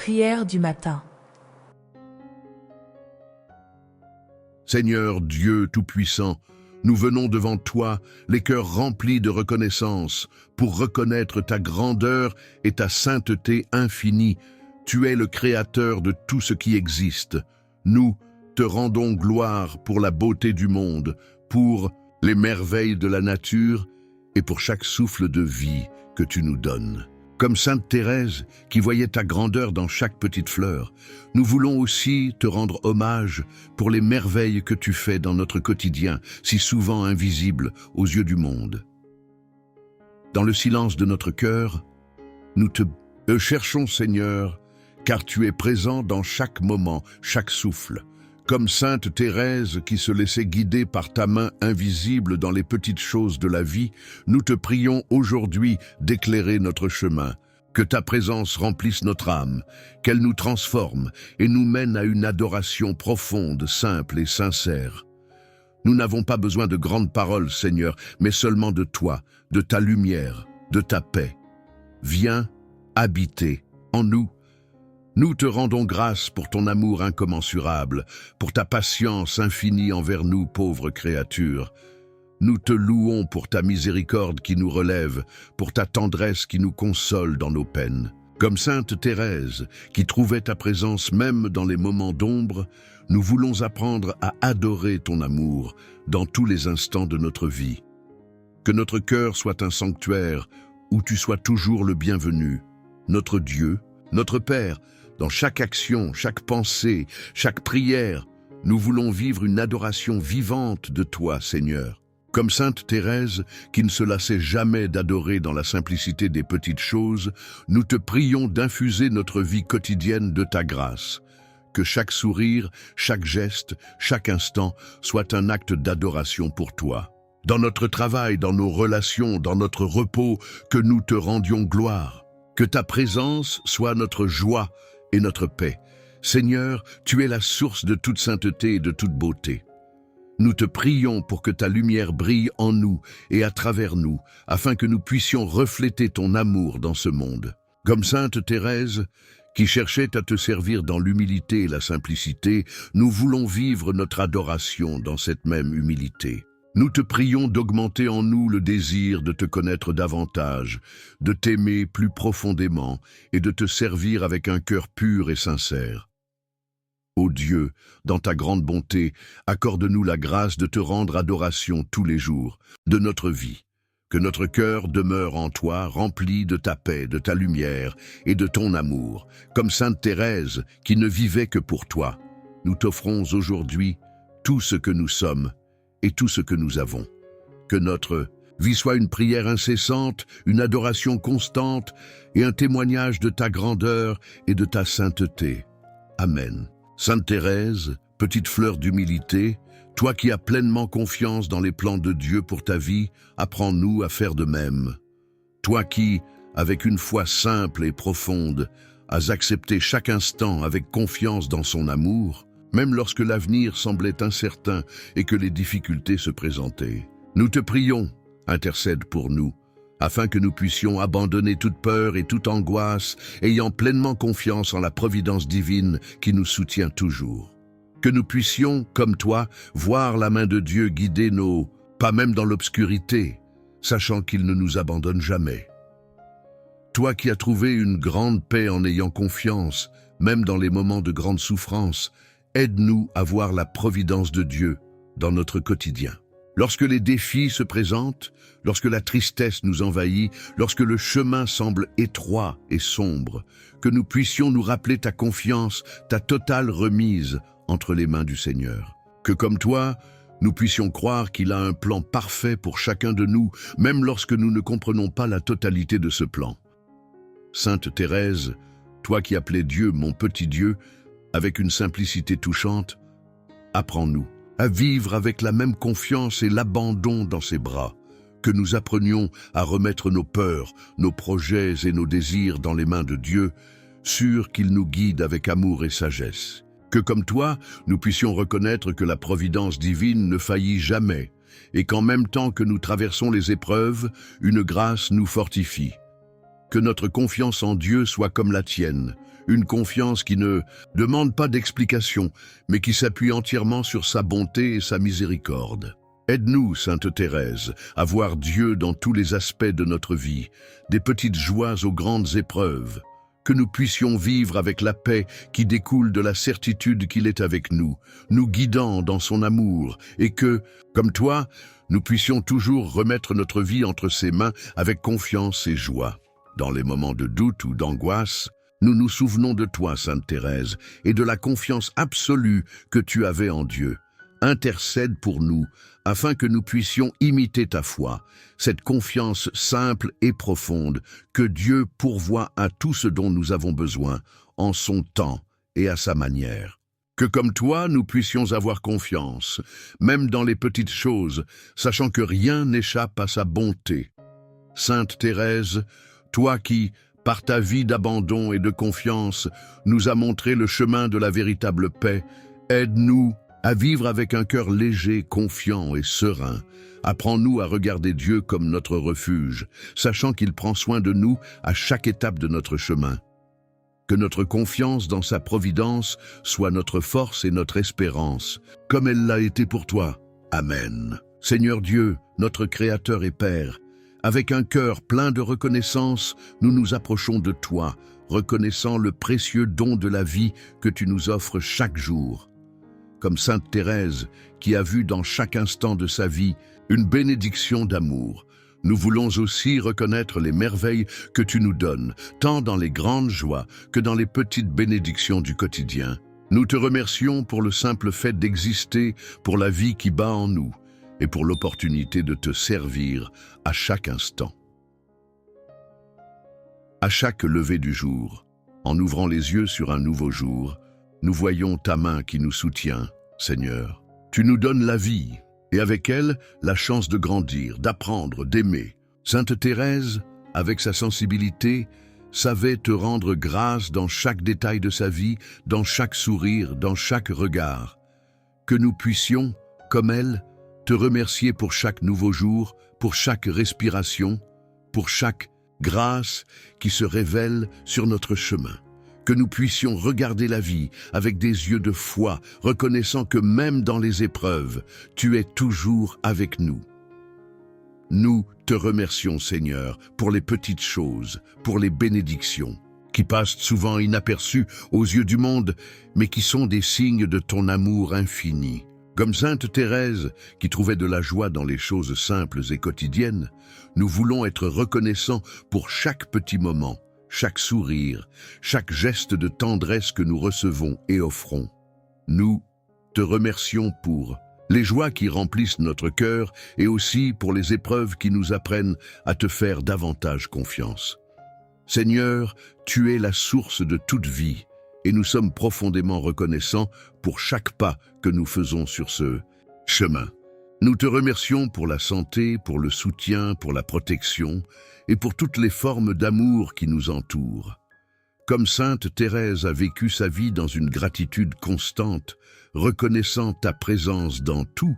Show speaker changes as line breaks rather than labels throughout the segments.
Prière du matin.
Seigneur Dieu Tout-Puissant, nous venons devant toi, les cœurs remplis de reconnaissance, pour reconnaître ta grandeur et ta sainteté infinie. Tu es le Créateur de tout ce qui existe. Nous te rendons gloire pour la beauté du monde, pour les merveilles de la nature et pour chaque souffle de vie que tu nous donnes. Comme Sainte Thérèse, qui voyait ta grandeur dans chaque petite fleur, nous voulons aussi te rendre hommage pour les merveilles que tu fais dans notre quotidien, si souvent invisibles aux yeux du monde. Dans le silence de notre cœur, nous te cherchons, Seigneur, car tu es présent dans chaque moment, chaque souffle. Comme Sainte Thérèse qui se laissait guider par ta main invisible dans les petites choses de la vie, nous te prions aujourd'hui d'éclairer notre chemin. Que ta présence remplisse notre âme, qu'elle nous transforme et nous mène à une adoration profonde, simple et sincère. Nous n'avons pas besoin de grandes paroles, Seigneur, mais seulement de toi, de ta lumière, de ta paix. Viens habiter en nous. Nous te rendons grâce pour ton amour incommensurable, pour ta patience infinie envers nous, pauvres créatures. Nous te louons pour ta miséricorde qui nous relève, pour ta tendresse qui nous console dans nos peines. Comme Sainte Thérèse, qui trouvait ta présence même dans les moments d'ombre, nous voulons apprendre à adorer ton amour dans tous les instants de notre vie. Que notre cœur soit un sanctuaire où tu sois toujours le bienvenu, notre Dieu, notre Père. Dans chaque action, chaque pensée, chaque prière, nous voulons vivre une adoration vivante de toi, Seigneur. Comme Sainte Thérèse, qui ne se lassait jamais d'adorer dans la simplicité des petites choses, nous te prions d'infuser notre vie quotidienne de ta grâce. Que chaque sourire, chaque geste, chaque instant soit un acte d'adoration pour toi. Dans notre travail, dans nos relations, dans notre repos, que nous te rendions gloire. Que ta présence soit notre joie et notre paix. Seigneur, tu es la source de toute sainteté et de toute beauté. Nous te prions pour que ta lumière brille en nous et à travers nous, afin que nous puissions refléter ton amour dans ce monde. Comme Sainte Thérèse, qui cherchait à te servir dans l'humilité et la simplicité, nous voulons vivre notre adoration dans cette même humilité. Nous te prions d'augmenter en nous le désir de te connaître davantage, de t'aimer plus profondément et de te servir avec un cœur pur et sincère. Ô Dieu, dans ta grande bonté, accorde-nous la grâce de te rendre adoration tous les jours de notre vie. Que notre cœur demeure en toi, rempli de ta paix, de ta lumière et de ton amour, comme Sainte Thérèse qui ne vivait que pour toi. Nous t'offrons aujourd'hui tout ce que nous sommes et tout ce que nous avons. Que notre vie soit une prière incessante, une adoration constante et un témoignage de ta grandeur et de ta sainteté. Amen. Sainte Thérèse, petite fleur d'humilité, toi qui as pleinement confiance dans les plans de Dieu pour ta vie, apprends-nous à faire de même. Toi qui, avec une foi simple et profonde, as accepté chaque instant avec confiance dans son amour, même lorsque l'avenir semblait incertain et que les difficultés se présentaient. Nous te prions, intercède pour nous, afin que nous puissions abandonner toute peur et toute angoisse, ayant pleinement confiance en la providence divine qui nous soutient toujours. Que nous puissions, comme toi, voir la main de Dieu guider nos pas même dans l'obscurité, sachant qu'il ne nous abandonne jamais. Toi qui as trouvé une grande paix en ayant confiance, même dans les moments de grande souffrance, aide-nous à voir la providence de Dieu dans notre quotidien. Lorsque les défis se présentent, lorsque la tristesse nous envahit, lorsque le chemin semble étroit et sombre, que nous puissions nous rappeler ta confiance, ta totale remise entre les mains du Seigneur. Que comme toi, nous puissions croire qu'il a un plan parfait pour chacun de nous, même lorsque nous ne comprenons pas la totalité de ce plan. Sainte Thérèse, toi qui appelais Dieu mon petit Dieu, avec une simplicité touchante, apprends-nous à vivre avec la même confiance et l'abandon dans ses bras, que nous apprenions à remettre nos peurs, nos projets et nos désirs dans les mains de Dieu, sûrs qu'il nous guide avec amour et sagesse. Que comme toi, nous puissions reconnaître que la providence divine ne faillit jamais, et qu'en même temps que nous traversons les épreuves, une grâce nous fortifie. Que notre confiance en Dieu soit comme la tienne, une confiance qui ne demande pas d'explication, mais qui s'appuie entièrement sur sa bonté et sa miséricorde. Aide-nous, Sainte Thérèse, à voir Dieu dans tous les aspects de notre vie, des petites joies aux grandes épreuves, que nous puissions vivre avec la paix qui découle de la certitude qu'il est avec nous, nous guidant dans son amour, et que, comme toi, nous puissions toujours remettre notre vie entre ses mains avec confiance et joie. Dans les moments de doute ou d'angoisse, nous nous souvenons de toi, Sainte Thérèse, et de la confiance absolue que tu avais en Dieu. Intercède pour nous, afin que nous puissions imiter ta foi, cette confiance simple et profonde que Dieu pourvoit à tout ce dont nous avons besoin, en son temps et à sa manière. Que comme toi, nous puissions avoir confiance, même dans les petites choses, sachant que rien n'échappe à sa bonté. Sainte Thérèse, toi qui, par ta vie d'abandon et de confiance, nous as montré le chemin de la véritable paix, aide-nous à vivre avec un cœur léger, confiant et serein. Apprends-nous à regarder Dieu comme notre refuge, sachant qu'il prend soin de nous à chaque étape de notre chemin. Que notre confiance dans sa providence soit notre force et notre espérance, comme elle l'a été pour toi. Amen. Seigneur Dieu, notre Créateur et Père, avec un cœur plein de reconnaissance, nous nous approchons de toi, reconnaissant le précieux don de la vie que tu nous offres chaque jour. Comme Sainte Thérèse, qui a vu dans chaque instant de sa vie une bénédiction d'amour, nous voulons aussi reconnaître les merveilles que tu nous donnes, tant dans les grandes joies que dans les petites bénédictions du quotidien. Nous te remercions pour le simple fait d'exister, pour la vie qui bat en nous, et pour l'opportunité de te servir à chaque instant. À chaque lever du jour, en ouvrant les yeux sur un nouveau jour, nous voyons ta main qui nous soutient, Seigneur. Tu nous donnes la vie, et avec elle, la chance de grandir, d'apprendre, d'aimer. Sainte Thérèse, avec sa sensibilité, savait te rendre grâce dans chaque détail de sa vie, dans chaque sourire, dans chaque regard. Que nous puissions, comme elle, te remercier pour chaque nouveau jour, pour chaque respiration, pour chaque grâce qui se révèle sur notre chemin. Que nous puissions regarder la vie avec des yeux de foi, reconnaissant que même dans les épreuves, tu es toujours avec nous. Nous te remercions, Seigneur, pour les petites choses, pour les bénédictions, qui passent souvent inaperçues aux yeux du monde, mais qui sont des signes de ton amour infini. Comme Sainte Thérèse, qui trouvait de la joie dans les choses simples et quotidiennes, nous voulons être reconnaissants pour chaque petit moment, chaque sourire, chaque geste de tendresse que nous recevons et offrons. Nous te remercions pour les joies qui remplissent notre cœur et aussi pour les épreuves qui nous apprennent à te faire davantage confiance. Seigneur, tu es la source de toute vie et nous sommes profondément reconnaissants pour chaque pas que nous faisons sur ce chemin. Nous te remercions pour la santé, pour le soutien, pour la protection et pour toutes les formes d'amour qui nous entourent. Comme Sainte Thérèse a vécu sa vie dans une gratitude constante, reconnaissant ta présence dans tout,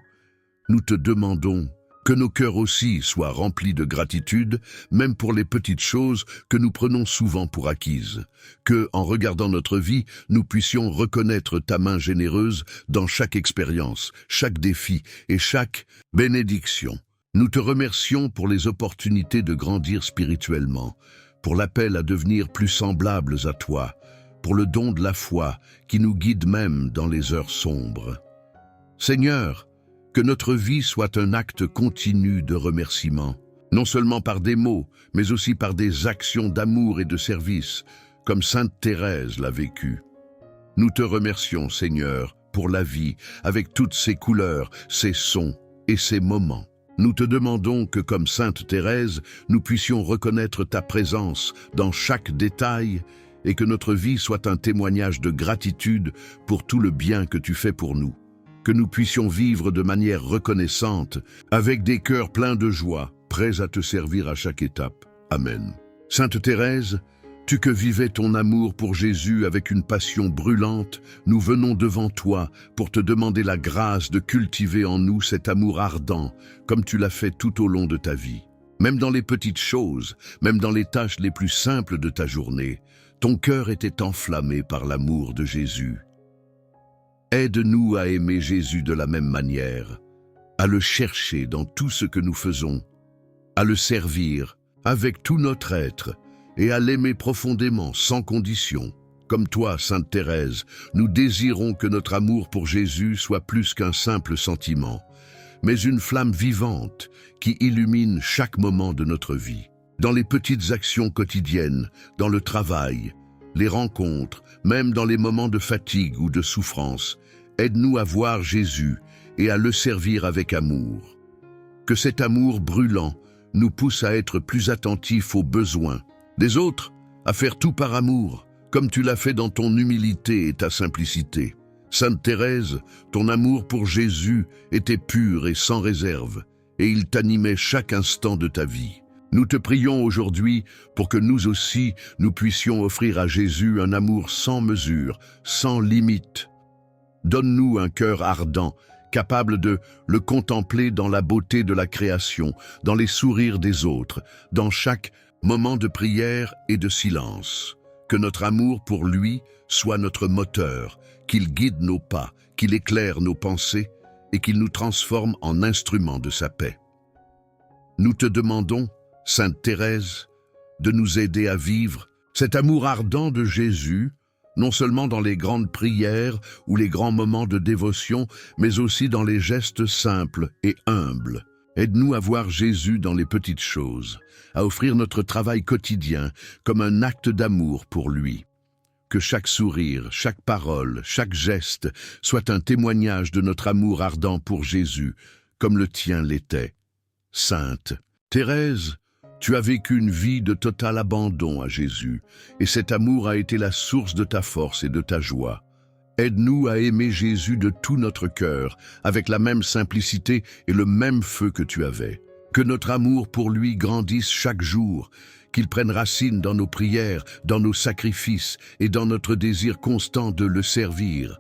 nous te demandons que nos cœurs aussi soient remplis de gratitude, même pour les petites choses que nous prenons souvent pour acquises. Que, en regardant notre vie, nous puissions reconnaître ta main généreuse dans chaque expérience, chaque défi et chaque bénédiction. Nous te remercions pour les opportunités de grandir spirituellement, pour l'appel à devenir plus semblables à toi, pour le don de la foi qui nous guide même dans les heures sombres. Seigneur, que notre vie soit un acte continu de remerciement, non seulement par des mots, mais aussi par des actions d'amour et de service, comme Sainte Thérèse l'a vécu. Nous te remercions, Seigneur, pour la vie, avec toutes ses couleurs, ses sons et ses moments. Nous te demandons que, comme Sainte Thérèse, nous puissions reconnaître ta présence dans chaque détail et que notre vie soit un témoignage de gratitude pour tout le bien que tu fais pour nous. Que nous puissions vivre de manière reconnaissante, avec des cœurs pleins de joie, prêts à te servir à chaque étape. Amen. Sainte Thérèse, tu que vivais ton amour pour Jésus avec une passion brûlante, nous venons devant toi pour te demander la grâce de cultiver en nous cet amour ardent, comme tu l'as fait tout au long de ta vie. Même dans les petites choses, même dans les tâches les plus simples de ta journée, ton cœur était enflammé par l'amour de Jésus. Aide-nous à aimer Jésus de la même manière, à le chercher dans tout ce que nous faisons, à le servir avec tout notre être et à l'aimer profondément, sans condition. Comme toi, Sainte Thérèse, nous désirons que notre amour pour Jésus soit plus qu'un simple sentiment, mais une flamme vivante qui illumine chaque moment de notre vie. Dans les petites actions quotidiennes, dans le travail, les rencontres, même dans les moments de fatigue ou de souffrance, aide-nous à voir Jésus et à le servir avec amour. Que cet amour brûlant nous pousse à être plus attentifs aux besoins des autres, à faire tout par amour, comme tu l'as fait dans ton humilité et ta simplicité. Sainte Thérèse, ton amour pour Jésus était pur et sans réserve, et il t'animait chaque instant de ta vie. Nous te prions aujourd'hui pour que nous aussi, nous puissions offrir à Jésus un amour sans mesure, sans limite. Donne-nous un cœur ardent, capable de le contempler dans la beauté de la création, dans les sourires des autres, dans chaque moment de prière et de silence. Que notre amour pour lui soit notre moteur, qu'il guide nos pas, qu'il éclaire nos pensées et qu'il nous transforme en instruments de sa paix. Nous te demandons, Sainte Thérèse, de nous aider à vivre cet amour ardent de Jésus, non seulement dans les grandes prières ou les grands moments de dévotion, mais aussi dans les gestes simples et humbles. Aide-nous à voir Jésus dans les petites choses, à offrir notre travail quotidien comme un acte d'amour pour lui. Que chaque sourire, chaque parole, chaque geste soit un témoignage de notre amour ardent pour Jésus, comme le tien l'était. Sainte Thérèse, tu as vécu une vie de total abandon à Jésus, et cet amour a été la source de ta force et de ta joie. Aide-nous à aimer Jésus de tout notre cœur, avec la même simplicité et le même feu que tu avais. Que notre amour pour lui grandisse chaque jour, qu'il prenne racine dans nos prières, dans nos sacrifices et dans notre désir constant de le servir.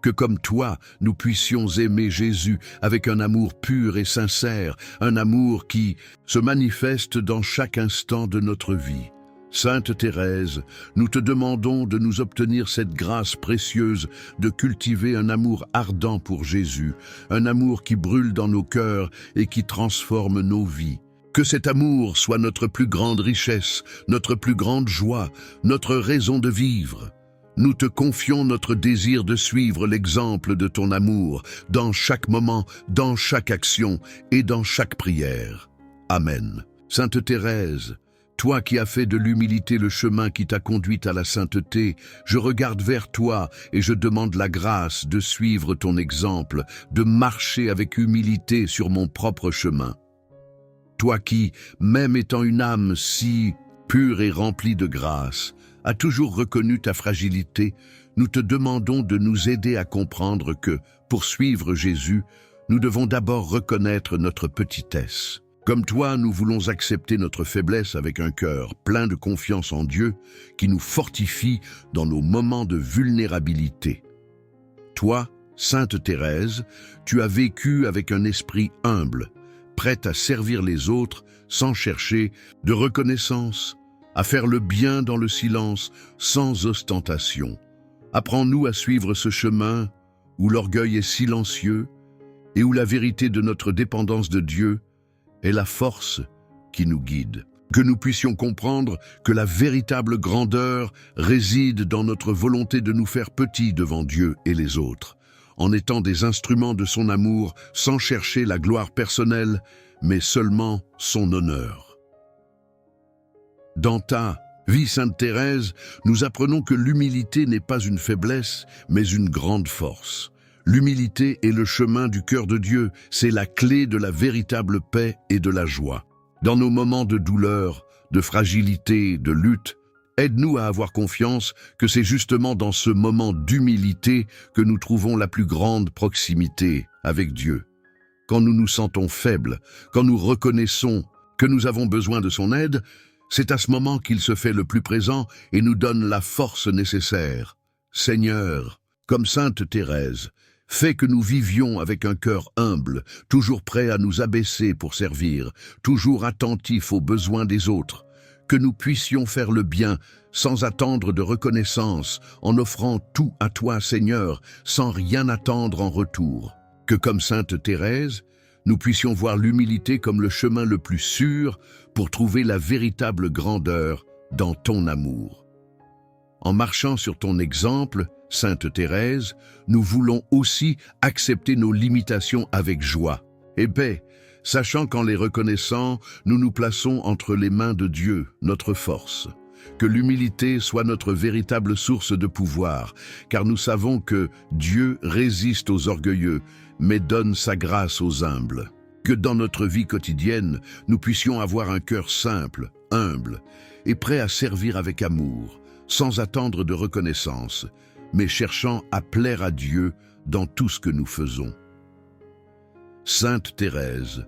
Que comme toi, nous puissions aimer Jésus avec un amour pur et sincère, un amour qui se manifeste dans chaque instant de notre vie. Sainte Thérèse, nous te demandons de nous obtenir cette grâce précieuse de cultiver un amour ardent pour Jésus, un amour qui brûle dans nos cœurs et qui transforme nos vies. Que cet amour soit notre plus grande richesse, notre plus grande joie, notre raison de vivre. Nous te confions notre désir de suivre l'exemple de ton amour dans chaque moment, dans chaque action et dans chaque prière. Amen. Sainte Thérèse, toi qui as fait de l'humilité le chemin qui t'a conduite à la sainteté, je regarde vers toi et je demande la grâce de suivre ton exemple, de marcher avec humilité sur mon propre chemin. Toi qui, même étant une âme si pure et remplie de grâce, as toujours reconnu ta fragilité, nous te demandons de nous aider à comprendre que, pour suivre Jésus, nous devons d'abord reconnaître notre petitesse. Comme toi, nous voulons accepter notre faiblesse avec un cœur plein de confiance en Dieu qui nous fortifie dans nos moments de vulnérabilité. Toi, Sainte Thérèse, tu as vécu avec un esprit humble, prête à servir les autres sans chercher de reconnaissance, à faire le bien dans le silence sans ostentation. Apprends-nous à suivre ce chemin où l'orgueil est silencieux et où la vérité de notre dépendance de Dieu est la force qui nous guide. Que nous puissions comprendre que la véritable grandeur réside dans notre volonté de nous faire petits devant Dieu et les autres, en étant des instruments de son amour sans chercher la gloire personnelle, mais seulement son honneur. Dans ta vie, Sainte Thérèse, nous apprenons que l'humilité n'est pas une faiblesse, mais une grande force. L'humilité est le chemin du cœur de Dieu, c'est la clé de la véritable paix et de la joie. Dans nos moments de douleur, de fragilité, de lutte, aide-nous à avoir confiance que c'est justement dans ce moment d'humilité que nous trouvons la plus grande proximité avec Dieu. Quand nous nous sentons faibles, quand nous reconnaissons que nous avons besoin de son aide, c'est à ce moment qu'il se fait le plus présent et nous donne la force nécessaire. Seigneur, comme Sainte Thérèse, fais que nous vivions avec un cœur humble, toujours prêt à nous abaisser pour servir, toujours attentifs aux besoins des autres. que nous puissions faire le bien sans attendre de reconnaissance, en offrant tout à toi, Seigneur, sans rien attendre en retour. Que comme Sainte Thérèse, nous puissions voir l'humilité comme le chemin le plus sûr pour trouver la véritable grandeur dans ton amour. En marchant sur ton exemple, Sainte Thérèse, nous voulons aussi accepter nos limitations avec joie et paix, sachant qu'en les reconnaissant, nous nous plaçons entre les mains de Dieu, notre force. Que l'humilité soit notre véritable source de pouvoir, car nous savons que Dieu résiste aux orgueilleux, mais donne sa grâce aux humbles. Que dans notre vie quotidienne, nous puissions avoir un cœur simple, humble et prêt à servir avec amour, sans attendre de reconnaissance, mais cherchant à plaire à Dieu dans tout ce que nous faisons. Sainte Thérèse,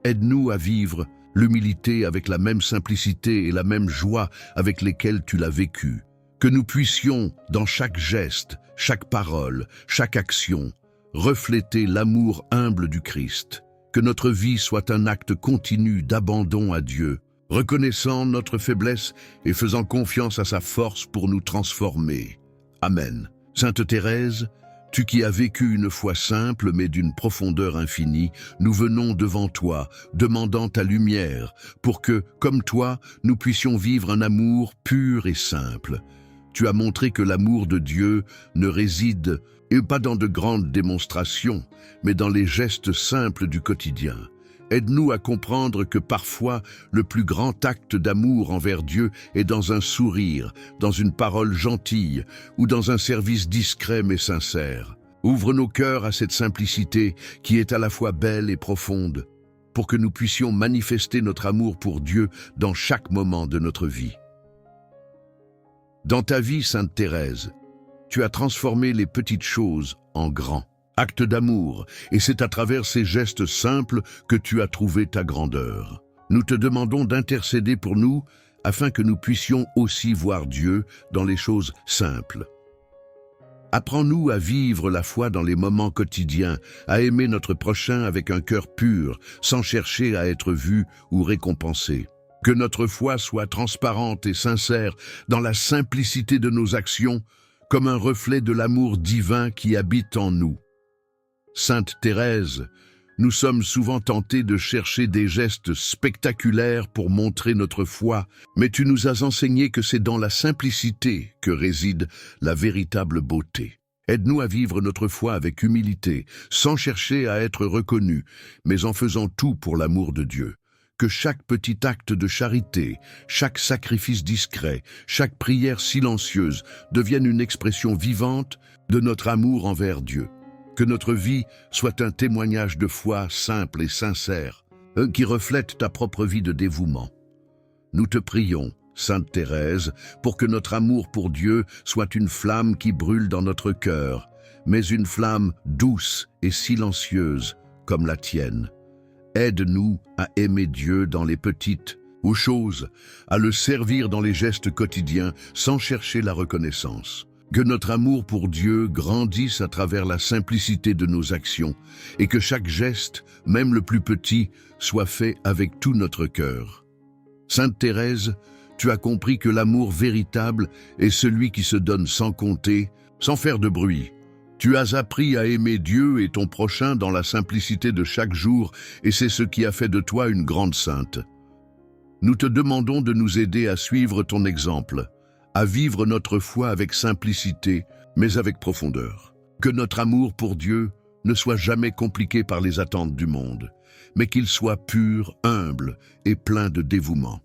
aide-nous à vivre l'humilité avec la même simplicité et la même joie avec lesquelles tu l'as vécue. Que nous puissions, dans chaque geste, chaque parole, chaque action, refléter l'amour humble du Christ. Que notre vie soit un acte continu d'abandon à Dieu, reconnaissant notre faiblesse et faisant confiance à sa force pour nous transformer. Amen. Sainte Thérèse, tu qui as vécu une foi simple mais d'une profondeur infinie, nous venons devant toi, demandant ta lumière, pour que, comme toi, nous puissions vivre un amour pur et simple. Tu as montré que l'amour de Dieu ne réside pas dans de grandes démonstrations, mais dans les gestes simples du quotidien. Aide-nous à comprendre que parfois, le plus grand acte d'amour envers Dieu est dans un sourire, dans une parole gentille ou dans un service discret mais sincère. Ouvre nos cœurs à cette simplicité qui est à la fois belle et profonde, pour que nous puissions manifester notre amour pour Dieu dans chaque moment de notre vie. Dans ta vie, Sainte Thérèse, tu as transformé les petites choses en grands actes d'amour, et c'est à travers ces gestes simples que tu as trouvé ta grandeur. Nous te demandons d'intercéder pour nous, afin que nous puissions aussi voir Dieu dans les choses simples. Apprends-nous à vivre la foi dans les moments quotidiens, à aimer notre prochain avec un cœur pur, sans chercher à être vu ou récompensé. Que notre foi soit transparente et sincère dans la simplicité de nos actions, comme un reflet de l'amour divin qui habite en nous. Sainte Thérèse, nous sommes souvent tentés de chercher des gestes spectaculaires pour montrer notre foi, mais tu nous as enseigné que c'est dans la simplicité que réside la véritable beauté. Aide-nous à vivre notre foi avec humilité, sans chercher à être reconnus, mais en faisant tout pour l'amour de Dieu. Que chaque petit acte de charité, chaque sacrifice discret, chaque prière silencieuse devienne une expression vivante de notre amour envers Dieu. Que notre vie soit un témoignage de foi simple et sincère, qui reflète ta propre vie de dévouement. Nous te prions, Sainte Thérèse, pour que notre amour pour Dieu soit une flamme qui brûle dans notre cœur, mais une flamme douce et silencieuse comme la tienne. Aide-nous à aimer Dieu dans les petites choses, à le servir dans les gestes quotidiens sans chercher la reconnaissance. Que notre amour pour Dieu grandisse à travers la simplicité de nos actions et que chaque geste, même le plus petit, soit fait avec tout notre cœur. Sainte Thérèse, tu as compris que l'amour véritable est celui qui se donne sans compter, sans faire de bruit. Tu as appris à aimer Dieu et ton prochain dans la simplicité de chaque jour, et c'est ce qui a fait de toi une grande sainte. Nous te demandons de nous aider à suivre ton exemple, à vivre notre foi avec simplicité, mais avec profondeur. Que notre amour pour Dieu ne soit jamais compliqué par les attentes du monde, mais qu'il soit pur, humble et plein de dévouement.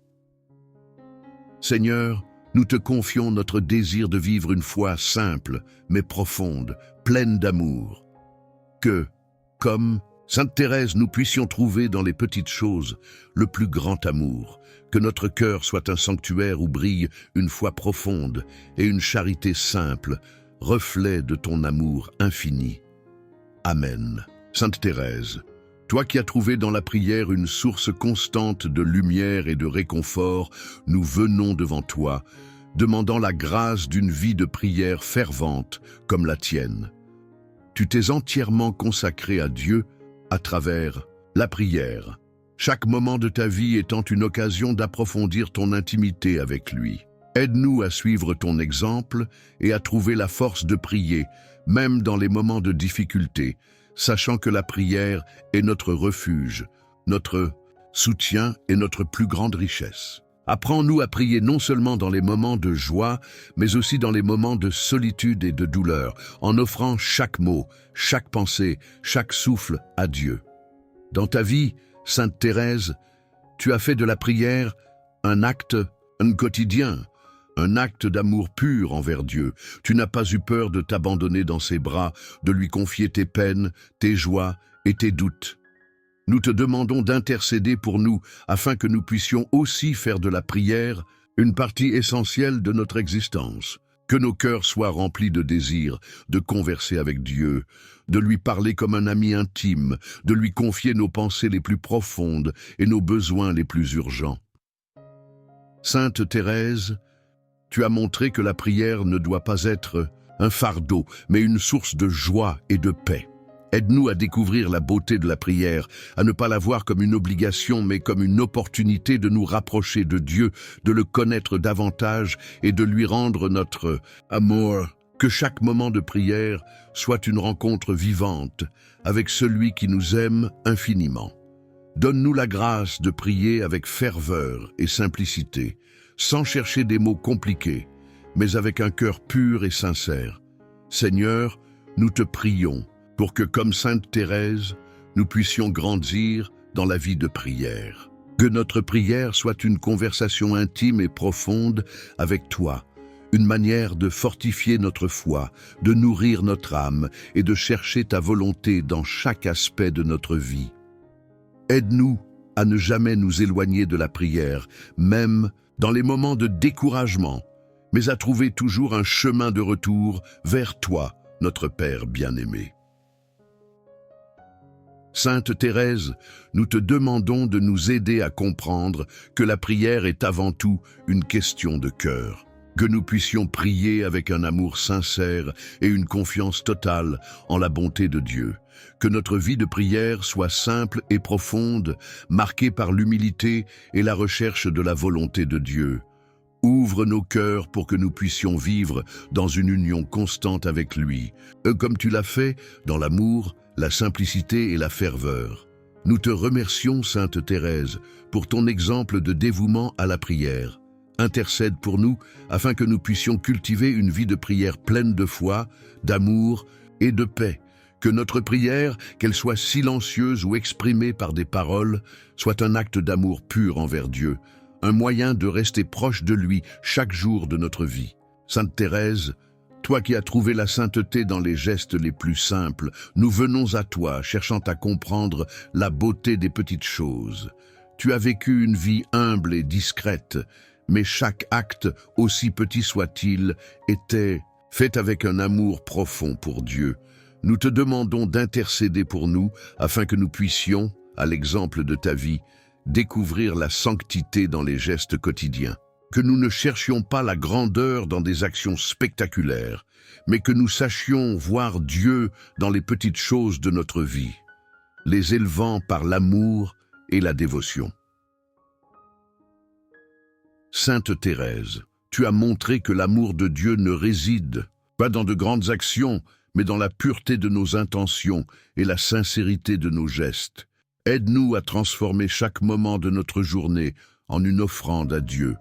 Seigneur, nous te confions notre désir de vivre une foi simple, mais profonde, pleine d'amour. Que, comme Sainte Thérèse, nous puissions trouver dans les petites choses le plus grand amour, que notre cœur soit un sanctuaire où brille une foi profonde et une charité simple, reflet de ton amour infini. Amen. Sainte Thérèse, toi qui as trouvé dans la prière une source constante de lumière et de réconfort, nous venons devant toi, demandant la grâce d'une vie de prière fervente comme la tienne. Tu t'es entièrement consacrée à Dieu à travers la prière. chaque moment de ta vie étant une occasion d'approfondir ton intimité avec lui. Aide-nous à suivre ton exemple et à trouver la force de prier, même dans les moments de difficulté, sachant que la prière est notre refuge, notre soutien et notre plus grande richesse. Apprends-nous à prier non seulement dans les moments de joie, mais aussi dans les moments de solitude et de douleur, en offrant chaque mot, chaque pensée, chaque souffle à Dieu. Dans ta vie, Sainte Thérèse, tu as fait de la prière un acte, un quotidien, un acte d'amour pur envers Dieu. Tu n'as pas eu peur de t'abandonner dans ses bras, de lui confier tes peines, tes joies et tes doutes. Nous te demandons d'intercéder pour nous, afin que nous puissions aussi faire de la prière une partie essentielle de notre existence. Que nos cœurs soient remplis de désir, de converser avec Dieu, de lui parler comme un ami intime, de lui confier nos pensées les plus profondes et nos besoins les plus urgents. Sainte Thérèse, tu as montré que la prière ne doit pas être un fardeau, mais une source de joie et de paix. Aide-nous à découvrir la beauté de la prière, à ne pas la voir comme une obligation, mais comme une opportunité de nous rapprocher de Dieu, de le connaître davantage et de lui rendre notre amour. Que chaque moment de prière soit une rencontre vivante avec celui qui nous aime infiniment. Donne-nous la grâce de prier avec ferveur et simplicité, sans chercher des mots compliqués, mais avec un cœur pur et sincère. Seigneur, nous te prions pour que, comme Sainte Thérèse, nous puissions grandir dans la vie de prière. Que notre prière soit une conversation intime et profonde avec toi, une manière de fortifier notre foi, de nourrir notre âme et de chercher ta volonté dans chaque aspect de notre vie. Aide-nous à ne jamais nous éloigner de la prière, même dans les moments de découragement, mais à trouver toujours un chemin de retour vers toi, notre Père bien-aimé. Sainte Thérèse, nous te demandons de nous aider à comprendre que la prière est avant tout une question de cœur, que nous puissions prier avec un amour sincère et une confiance totale en la bonté de Dieu, que notre vie de prière soit simple et profonde, marquée par l'humilité et la recherche de la volonté de Dieu. Ouvre nos cœurs pour que nous puissions vivre dans une union constante avec lui, comme tu l'as fait dans l'amour, la simplicité et la ferveur. Nous te remercions, Sainte Thérèse, pour ton exemple de dévouement à la prière. Intercède pour nous afin que nous puissions cultiver une vie de prière pleine de foi, d'amour et de paix. Que notre prière, qu'elle soit silencieuse ou exprimée par des paroles, soit un acte d'amour pur envers Dieu, un moyen de rester proche de lui chaque jour de notre vie. Sainte Thérèse, toi qui as trouvé la sainteté dans les gestes les plus simples, nous venons à toi, cherchant à comprendre la beauté des petites choses. Tu as vécu une vie humble et discrète, mais chaque acte, aussi petit soit-il, était fait avec un amour profond pour Dieu. Nous te demandons d'intercéder pour nous, afin que nous puissions, à l'exemple de ta vie, découvrir la sanctité dans les gestes quotidiens. Que nous ne cherchions pas la grandeur dans des actions spectaculaires, mais que nous sachions voir Dieu dans les petites choses de notre vie, les élevant par l'amour et la dévotion. Sainte Thérèse, tu as montré que l'amour de Dieu ne réside pas dans de grandes actions, mais dans la pureté de nos intentions et la sincérité de nos gestes. Aide-nous à transformer chaque moment de notre journée en une offrande à Dieu.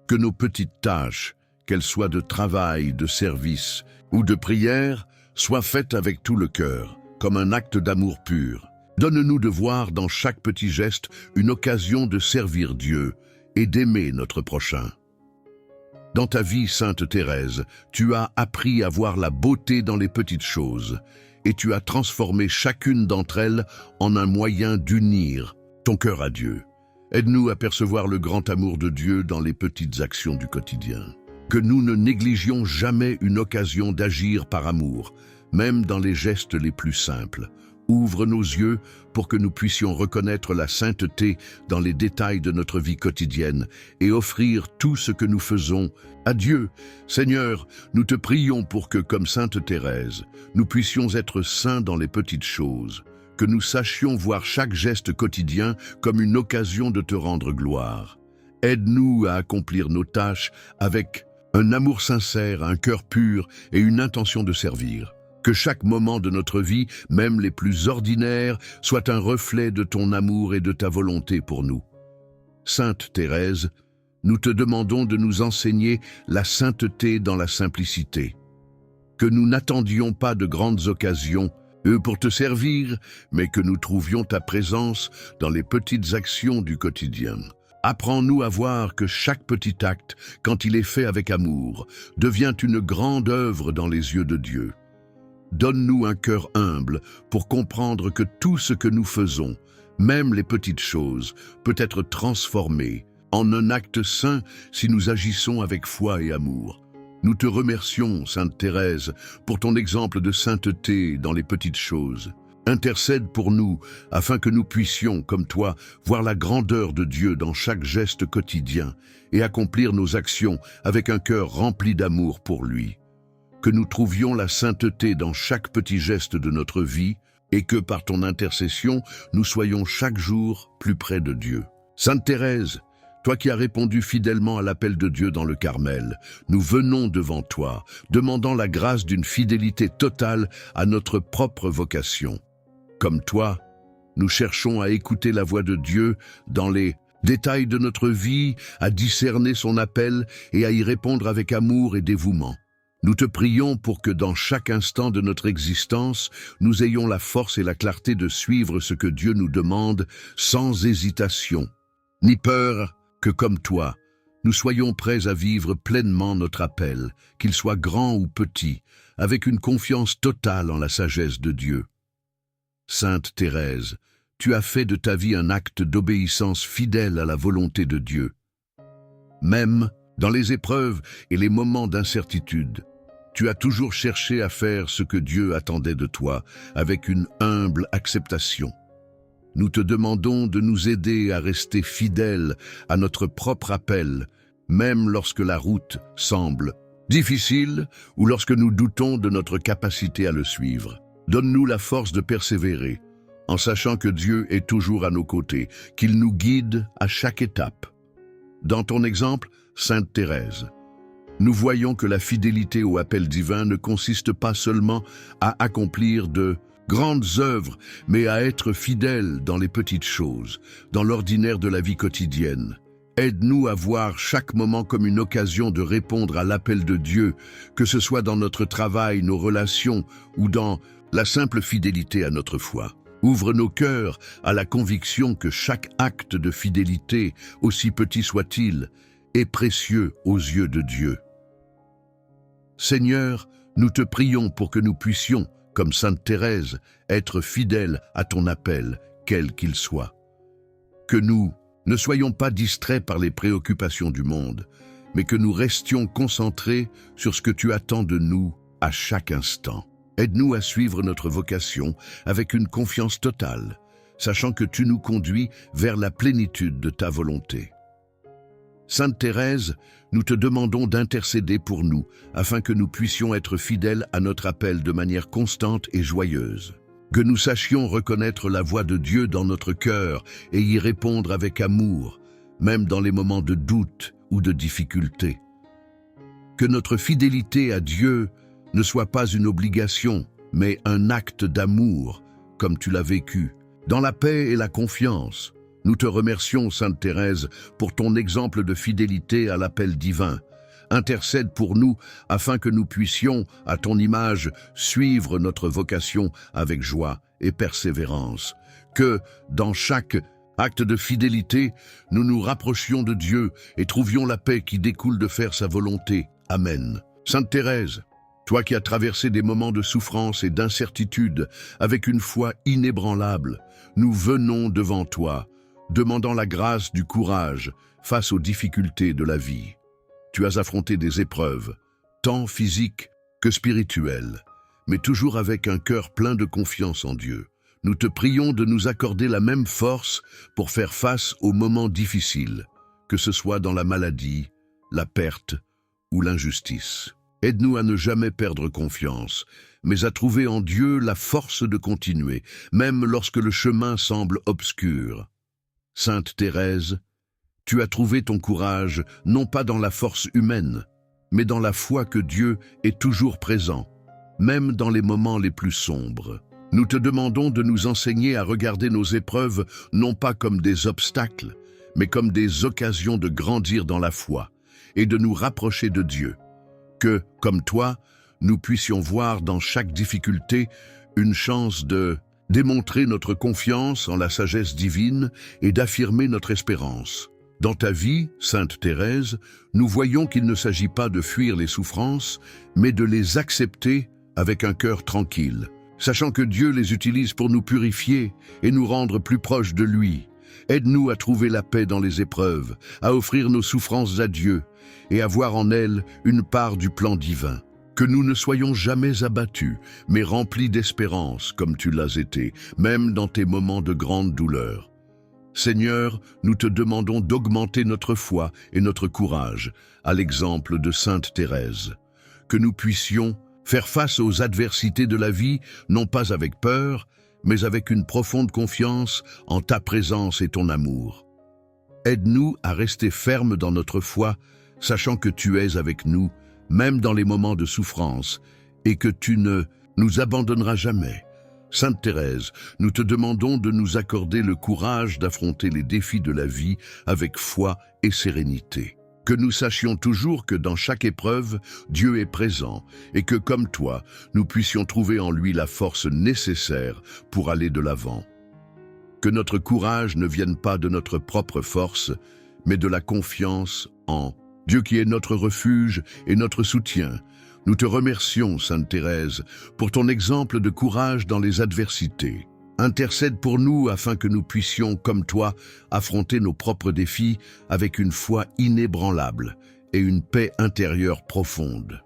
Que nos petites tâches, qu'elles soient de travail, de service ou de prière, soient faites avec tout le cœur, comme un acte d'amour pur. Donne-nous de voir dans chaque petit geste une occasion de servir Dieu et d'aimer notre prochain. Dans ta vie, Sainte Thérèse, tu as appris à voir la beauté dans les petites choses et tu as transformé chacune d'entre elles en un moyen d'unir ton cœur à Dieu. Aide-nous à percevoir le grand amour de Dieu dans les petites actions du quotidien. Que nous ne négligions jamais une occasion d'agir par amour, même dans les gestes les plus simples. Ouvre nos yeux pour que nous puissions reconnaître la sainteté dans les détails de notre vie quotidienne et offrir tout ce que nous faisons à Dieu. Seigneur, nous te prions pour que, comme Sainte Thérèse, nous puissions être saints dans les petites choses, que nous sachions voir chaque geste quotidien comme une occasion de te rendre gloire. Aide-nous à accomplir nos tâches avec un amour sincère, un cœur pur et une intention de servir. Que chaque moment de notre vie, même les plus ordinaires, soit un reflet de ton amour et de ta volonté pour nous. Sainte Thérèse, nous te demandons de nous enseigner la sainteté dans la simplicité. Que nous n'attendions pas de grandes occasions pour te servir, mais que nous trouvions ta présence dans les petites actions du quotidien. Apprends-nous à voir que chaque petit acte, quand il est fait avec amour, devient une grande œuvre dans les yeux de Dieu. Donne-nous un cœur humble pour comprendre que tout ce que nous faisons, même les petites choses, peut être transformé en un acte saint si nous agissons avec foi et amour. Nous te remercions, Sainte Thérèse, pour ton exemple de sainteté dans les petites choses. Intercède pour nous, afin que nous puissions, comme toi, voir la grandeur de Dieu dans chaque geste quotidien et accomplir nos actions avec un cœur rempli d'amour pour lui. Que nous trouvions la sainteté dans chaque petit geste de notre vie et que, par ton intercession, nous soyons chaque jour plus près de Dieu. Sainte Thérèse, toi qui as répondu fidèlement à l'appel de Dieu dans le Carmel, nous venons devant toi, demandant la grâce d'une fidélité totale à notre propre vocation. Comme toi, nous cherchons à écouter la voix de Dieu dans les détails de notre vie, à discerner son appel et à y répondre avec amour et dévouement. Nous te prions pour que dans chaque instant de notre existence, nous ayons la force et la clarté de suivre ce que Dieu nous demande sans hésitation, ni peur, que comme toi, nous soyons prêts à vivre pleinement notre appel, qu'il soit grand ou petit, avec une confiance totale en la sagesse de Dieu. Sainte Thérèse, tu as fait de ta vie un acte d'obéissance fidèle à la volonté de Dieu. Même dans les épreuves et les moments d'incertitude, tu as toujours cherché à faire ce que Dieu attendait de toi, avec une humble acceptation. Nous te demandons de nous aider à rester fidèles à notre propre appel, même lorsque la route semble difficile ou lorsque nous doutons de notre capacité à le suivre. Donne-nous la force de persévérer, en sachant que Dieu est toujours à nos côtés, qu'il nous guide à chaque étape. Dans ton exemple, Sainte Thérèse, nous voyons que la fidélité au appel divin ne consiste pas seulement à accomplir de grandes œuvres, mais à être fidèle dans les petites choses, dans l'ordinaire de la vie quotidienne. Aide-nous à voir chaque moment comme une occasion de répondre à l'appel de Dieu, que ce soit dans notre travail, nos relations ou dans la simple fidélité à notre foi. Ouvre nos cœurs à la conviction que chaque acte de fidélité, aussi petit soit-il, est précieux aux yeux de Dieu. Seigneur, nous te prions pour que nous puissions, comme Sainte Thérèse, être fidèles à ton appel, quel qu'il soit. Que nous ne soyons pas distraits par les préoccupations du monde, mais que nous restions concentrés sur ce que tu attends de nous à chaque instant. Aide-nous à suivre notre vocation avec une confiance totale, sachant que tu nous conduis vers la plénitude de ta volonté. Sainte Thérèse, nous te demandons d'intercéder pour nous, afin que nous puissions être fidèles à notre appel de manière constante et joyeuse. Que nous sachions reconnaître la voix de Dieu dans notre cœur et y répondre avec amour, même dans les moments de doute ou de difficulté. Que notre fidélité à Dieu ne soit pas une obligation, mais un acte d'amour, comme tu l'as vécu, dans la paix et la confiance. Nous te remercions, Sainte Thérèse, pour ton exemple de fidélité à l'appel divin. Intercède pour nous afin que nous puissions, à ton image, suivre notre vocation avec joie et persévérance. Que, dans chaque acte de fidélité, nous nous rapprochions de Dieu et trouvions la paix qui découle de faire sa volonté. Amen. Sainte Thérèse, toi qui as traversé des moments de souffrance et d'incertitude avec une foi inébranlable, nous venons devant toi, demandant la grâce du courage face aux difficultés de la vie. Tu as affronté des épreuves, tant physiques que spirituelles, mais toujours avec un cœur plein de confiance en Dieu. Nous te prions de nous accorder la même force pour faire face aux moments difficiles, que ce soit dans la maladie, la perte ou l'injustice. Aide-nous à ne jamais perdre confiance, mais à trouver en Dieu la force de continuer, même lorsque le chemin semble obscur. Sainte Thérèse, tu as trouvé ton courage non pas dans la force humaine, mais dans la foi que Dieu est toujours présent, même dans les moments les plus sombres. Nous te demandons de nous enseigner à regarder nos épreuves non pas comme des obstacles, mais comme des occasions de grandir dans la foi et de nous rapprocher de Dieu. Que, comme toi, nous puissions voir dans chaque difficulté une chance de démontrer notre confiance en la sagesse divine et d'affirmer notre espérance. Dans ta vie, Sainte Thérèse, nous voyons qu'il ne s'agit pas de fuir les souffrances, mais de les accepter avec un cœur tranquille, sachant que Dieu les utilise pour nous purifier et nous rendre plus proches de lui. Aide-nous à trouver la paix dans les épreuves, à offrir nos souffrances à Dieu et à voir en elles une part du plan divin. Que nous ne soyons jamais abattus, mais remplis d'espérance comme tu l'as été, même dans tes moments de grande douleur. Seigneur, nous te demandons d'augmenter notre foi et notre courage, à l'exemple de Sainte Thérèse. Que nous puissions faire face aux adversités de la vie, non pas avec peur, mais avec une profonde confiance en ta présence et ton amour. Aide-nous à rester fermes dans notre foi, sachant que tu es avec nous, même dans les moments de souffrance, et que tu ne nous abandonneras jamais. Sainte Thérèse, nous te demandons de nous accorder le courage d'affronter les défis de la vie avec foi et sérénité. Que nous sachions toujours que dans chaque épreuve, Dieu est présent et que, comme toi, nous puissions trouver en lui la force nécessaire pour aller de l'avant. Que notre courage ne vienne pas de notre propre force, mais de la confiance en Dieu qui est notre refuge et notre soutien. Nous te remercions, Sainte Thérèse, pour ton exemple de courage dans les adversités. Intercède pour nous afin que nous puissions, comme toi, affronter nos propres défis avec une foi inébranlable et une paix intérieure profonde.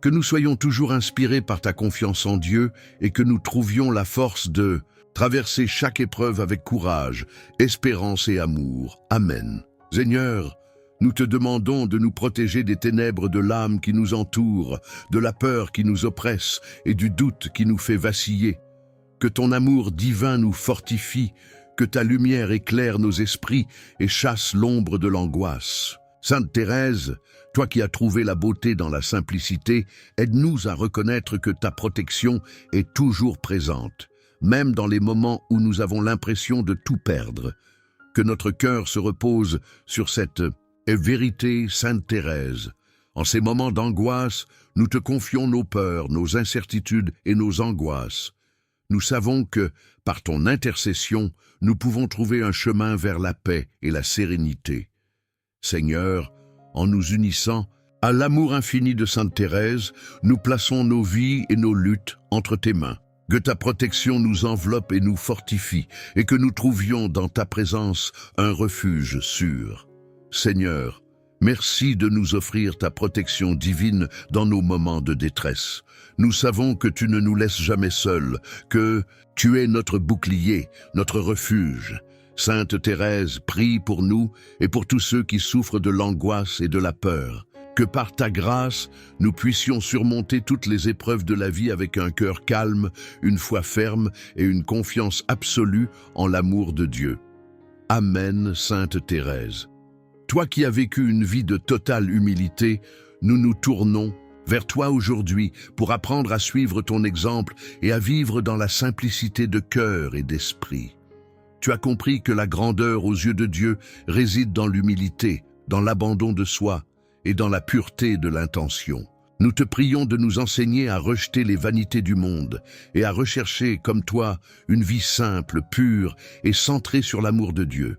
Que nous soyons toujours inspirés par ta confiance en Dieu et que nous trouvions la force de traverser chaque épreuve avec courage, espérance et amour. Amen. Seigneur, nous te demandons de nous protéger des ténèbres de l'âme qui nous entoure, de la peur qui nous oppresse et du doute qui nous fait vaciller. Que ton amour divin nous fortifie, que ta lumière éclaire nos esprits et chasse l'ombre de l'angoisse. Sainte Thérèse, toi qui as trouvé la beauté dans la simplicité, aide-nous à reconnaître que ta protection est toujours présente, même dans les moments où nous avons l'impression de tout perdre. Que notre cœur se repose sur cette vérité, Sainte Thérèse. En ces moments d'angoisse, nous te confions nos peurs, nos incertitudes et nos angoisses. Nous savons que, par ton intercession, nous pouvons trouver un chemin vers la paix et la sérénité. Seigneur, en nous unissant à l'amour infini de Sainte Thérèse, nous plaçons nos vies et nos luttes entre tes mains. Que ta protection nous enveloppe et nous fortifie, et que nous trouvions dans ta présence un refuge sûr. Seigneur, merci de nous offrir ta protection divine dans nos moments de détresse. Nous savons que tu ne nous laisses jamais seuls, que tu es notre bouclier, notre refuge. Sainte Thérèse, prie pour nous et pour tous ceux qui souffrent de l'angoisse et de la peur. Que par ta grâce, nous puissions surmonter toutes les épreuves de la vie avec un cœur calme, une foi ferme et une confiance absolue en l'amour de Dieu. Amen, Sainte Thérèse. Toi qui as vécu une vie de totale humilité, nous nous tournons vers toi aujourd'hui pour apprendre à suivre ton exemple et à vivre dans la simplicité de cœur et d'esprit. Tu as compris que la grandeur aux yeux de Dieu réside dans l'humilité, dans l'abandon de soi et dans la pureté de l'intention. Nous te prions de nous enseigner à rejeter les vanités du monde et à rechercher, comme toi, une vie simple, pure et centrée sur l'amour de Dieu.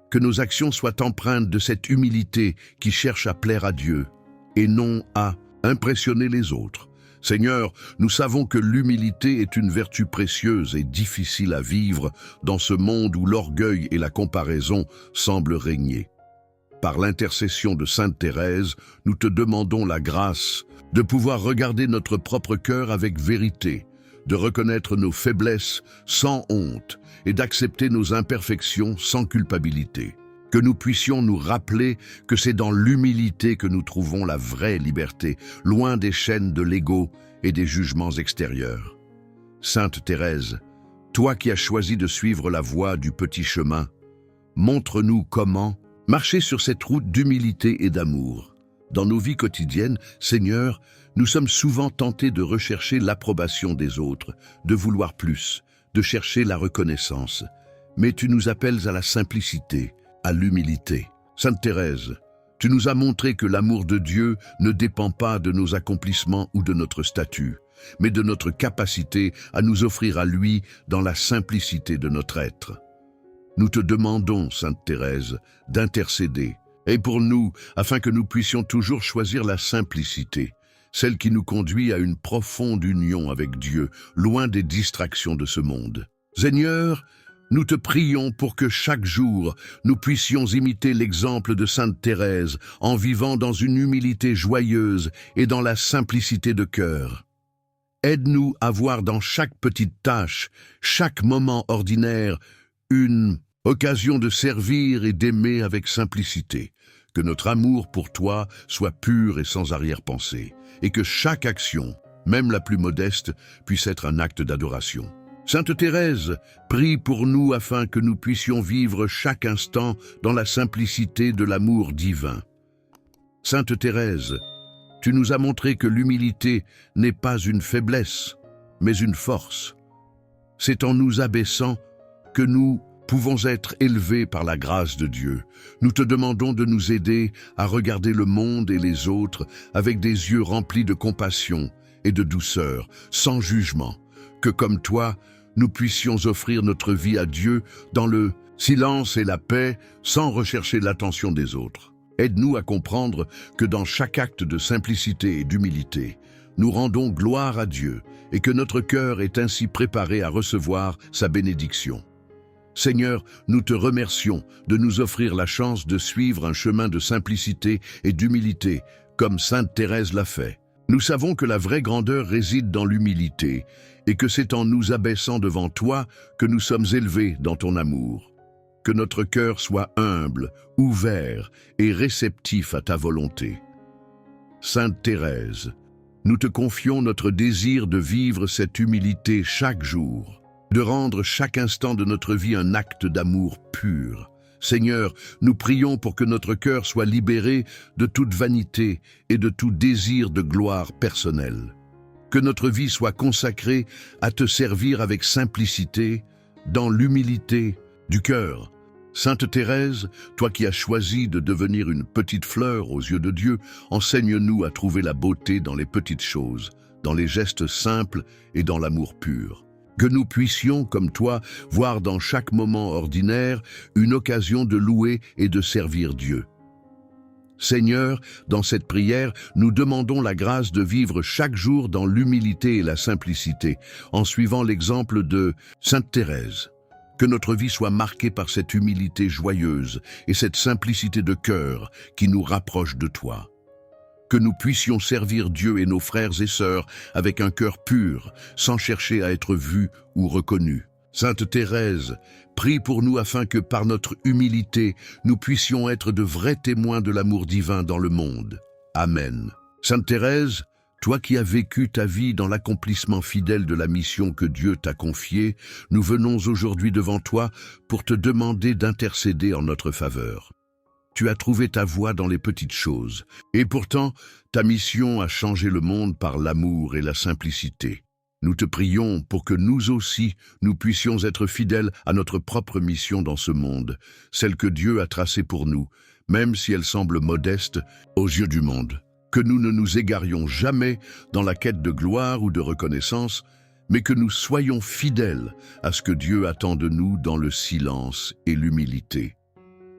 Que nos actions soient empreintes de cette humilité qui cherche à plaire à Dieu et non à impressionner les autres. Seigneur, nous savons que l'humilité est une vertu précieuse et difficile à vivre dans ce monde où l'orgueil et la comparaison semblent régner. Par l'intercession de Sainte Thérèse, nous te demandons la grâce de pouvoir regarder notre propre cœur avec vérité, de reconnaître nos faiblesses sans honte et d'accepter nos imperfections sans culpabilité. Que nous puissions nous rappeler que c'est dans l'humilité que nous trouvons la vraie liberté, loin des chaînes de l'ego et des jugements extérieurs. Sainte Thérèse, toi qui as choisi de suivre la voie du petit chemin, montre-nous comment marcher sur cette route d'humilité et d'amour. Dans nos vies quotidiennes, Seigneur, nous sommes souvent tentés de rechercher l'approbation des autres, de vouloir plus, de chercher la reconnaissance. Mais tu nous appelles à la simplicité, à l'humilité. Sainte Thérèse, tu nous as montré que l'amour de Dieu ne dépend pas de nos accomplissements ou de notre statut, mais de notre capacité à nous offrir à lui dans la simplicité de notre être. Nous te demandons, Sainte Thérèse, d'intercéder, et pour nous, afin que nous puissions toujours choisir la simplicité, celle qui nous conduit à une profonde union avec Dieu, loin des distractions de ce monde. Seigneur, nous te prions pour que chaque jour, nous puissions imiter l'exemple de Sainte Thérèse en vivant dans une humilité joyeuse et dans la simplicité de cœur. Aide-nous à voir dans chaque petite tâche, chaque moment ordinaire, une occasion de servir et d'aimer avec simplicité. Que notre amour pour toi soit pur et sans arrière-pensée, et que chaque action, même la plus modeste, puisse être un acte d'adoration. Sainte Thérèse, prie pour nous afin que nous puissions vivre chaque instant dans la simplicité de l'amour divin. Sainte Thérèse, tu nous as montré que l'humilité n'est pas une faiblesse, mais une force. C'est en nous abaissant que nous pouvons être élevés par la grâce de Dieu. Nous te demandons de nous aider à regarder le monde et les autres avec des yeux remplis de compassion et de douceur, sans jugement, que comme toi, nous puissions offrir notre vie à Dieu dans le silence et la paix, sans rechercher l'attention des autres. Aide-nous à comprendre que dans chaque acte de simplicité et d'humilité, nous rendons gloire à Dieu et que notre cœur est ainsi préparé à recevoir sa bénédiction. Seigneur, nous te remercions de nous offrir la chance de suivre un chemin de simplicité et d'humilité, comme Sainte Thérèse l'a fait. Nous savons que la vraie grandeur réside dans l'humilité et que c'est en nous abaissant devant toi que nous sommes élevés dans ton amour. Que notre cœur soit humble, ouvert et réceptif à ta volonté. Sainte Thérèse, nous te confions notre désir de vivre cette humilité chaque jour, de rendre chaque instant de notre vie un acte d'amour pur. Seigneur, nous prions pour que notre cœur soit libéré de toute vanité et de tout désir de gloire personnelle. Que notre vie soit consacrée à te servir avec simplicité, dans l'humilité du cœur. Sainte Thérèse, toi qui as choisi de devenir une petite fleur aux yeux de Dieu, enseigne-nous à trouver la beauté dans les petites choses, dans les gestes simples et dans l'amour pur. Que nous puissions, comme toi, voir dans chaque moment ordinaire une occasion de louer et de servir Dieu. Seigneur, dans cette prière, nous demandons la grâce de vivre chaque jour dans l'humilité et la simplicité, en suivant l'exemple de Sainte Thérèse. Que notre vie soit marquée par cette humilité joyeuse et cette simplicité de cœur qui nous rapproche de toi. Que nous puissions servir Dieu et nos frères et sœurs avec un cœur pur, sans chercher à être vus ou reconnus. Sainte Thérèse, prie pour nous afin que par notre humilité, nous puissions être de vrais témoins de l'amour divin dans le monde. Amen. Sainte Thérèse, toi qui as vécu ta vie dans l'accomplissement fidèle de la mission que Dieu t'a confiée, nous venons aujourd'hui devant toi pour te demander d'intercéder en notre faveur. Tu as trouvé ta voie dans les petites choses, et pourtant, ta mission a changé le monde par l'amour et la simplicité. Nous te prions pour que nous aussi, nous puissions être fidèles à notre propre mission dans ce monde, celle que Dieu a tracée pour nous, même si elle semble modeste aux yeux du monde. Que nous ne nous égarions jamais dans la quête de gloire ou de reconnaissance, mais que nous soyons fidèles à ce que Dieu attend de nous dans le silence et l'humilité.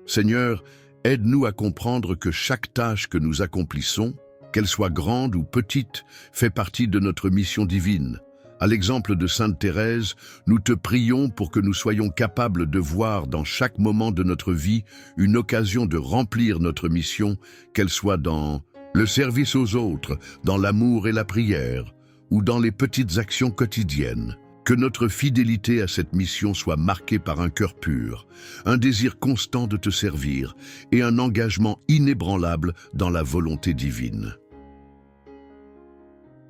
Seigneur, aide-nous à comprendre que chaque tâche que nous accomplissons, qu'elle soit grande ou petite, fait partie de notre mission divine. À l'exemple de Sainte Thérèse, nous te prions pour que nous soyons capables de voir dans chaque moment de notre vie une occasion de remplir notre mission, qu'elle soit dans le service aux autres, dans l'amour et la prière, ou dans les petites actions quotidiennes. Que notre fidélité à cette mission soit marquée par un cœur pur, un désir constant de te servir et un engagement inébranlable dans la volonté divine.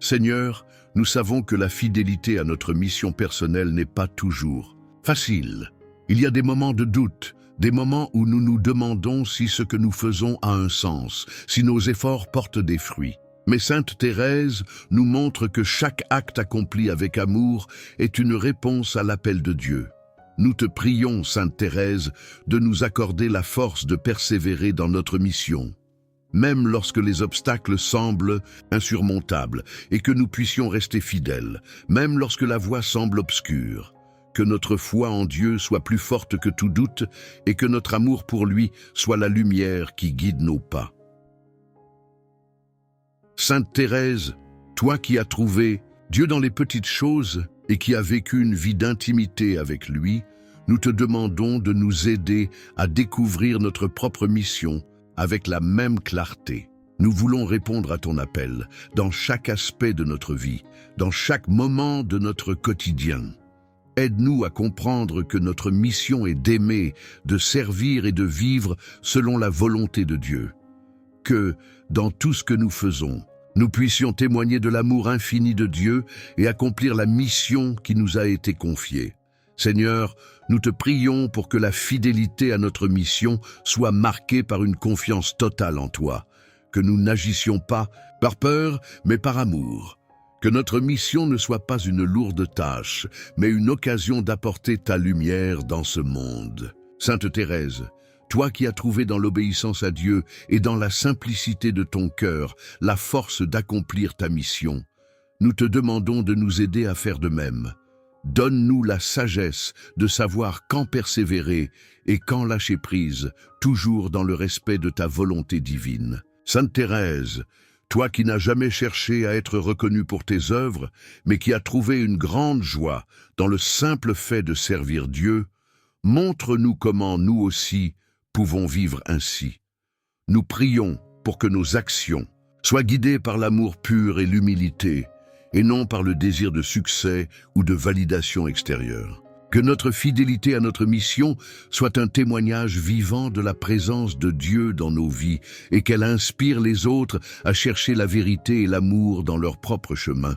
Seigneur, nous savons que la fidélité à notre mission personnelle n'est pas toujours facile. Il y a des moments de doute, des moments où nous nous demandons si ce que nous faisons a un sens, si nos efforts portent des fruits. Mais Sainte Thérèse nous montre que chaque acte accompli avec amour est une réponse à l'appel de Dieu. Nous te prions, Sainte Thérèse, de nous accorder la force de persévérer dans notre mission, même lorsque les obstacles semblent insurmontables, et que nous puissions rester fidèles, même lorsque la voie semble obscure. Que notre foi en Dieu soit plus forte que tout doute, et que notre amour pour lui soit la lumière qui guide nos pas. Sainte Thérèse, toi qui as trouvé Dieu dans les petites choses et qui as vécu une vie d'intimité avec lui, nous te demandons de nous aider à découvrir notre propre mission avec la même clarté. Nous voulons répondre à ton appel dans chaque aspect de notre vie, dans chaque moment de notre quotidien. Aide-nous à comprendre que notre mission est d'aimer, de servir et de vivre selon la volonté de Dieu. Que, dans tout ce que nous faisons, nous puissions témoigner de l'amour infini de Dieu et accomplir la mission qui nous a été confiée. Seigneur, nous te prions pour que la fidélité à notre mission soit marquée par une confiance totale en toi, que nous n'agissions pas par peur, mais par amour. Que notre mission ne soit pas une lourde tâche, mais une occasion d'apporter ta lumière dans ce monde. Sainte Thérèse, toi qui as trouvé dans l'obéissance à Dieu et dans la simplicité de ton cœur la force d'accomplir ta mission, nous te demandons de nous aider à faire de même. Donne-nous la sagesse de savoir quand persévérer et quand lâcher prise, toujours dans le respect de ta volonté divine. Sainte Thérèse, toi qui n'as jamais cherché à être reconnue pour tes œuvres, mais qui as trouvé une grande joie dans le simple fait de servir Dieu, montre-nous comment nous aussi pouvons vivre ainsi. Nous prions pour que nos actions soient guidées par l'amour pur et l'humilité, et non par le désir de succès ou de validation extérieure. Que notre fidélité à notre mission soit un témoignage vivant de la présence de Dieu dans nos vies et qu'elle inspire les autres à chercher la vérité et l'amour dans leur propre chemin.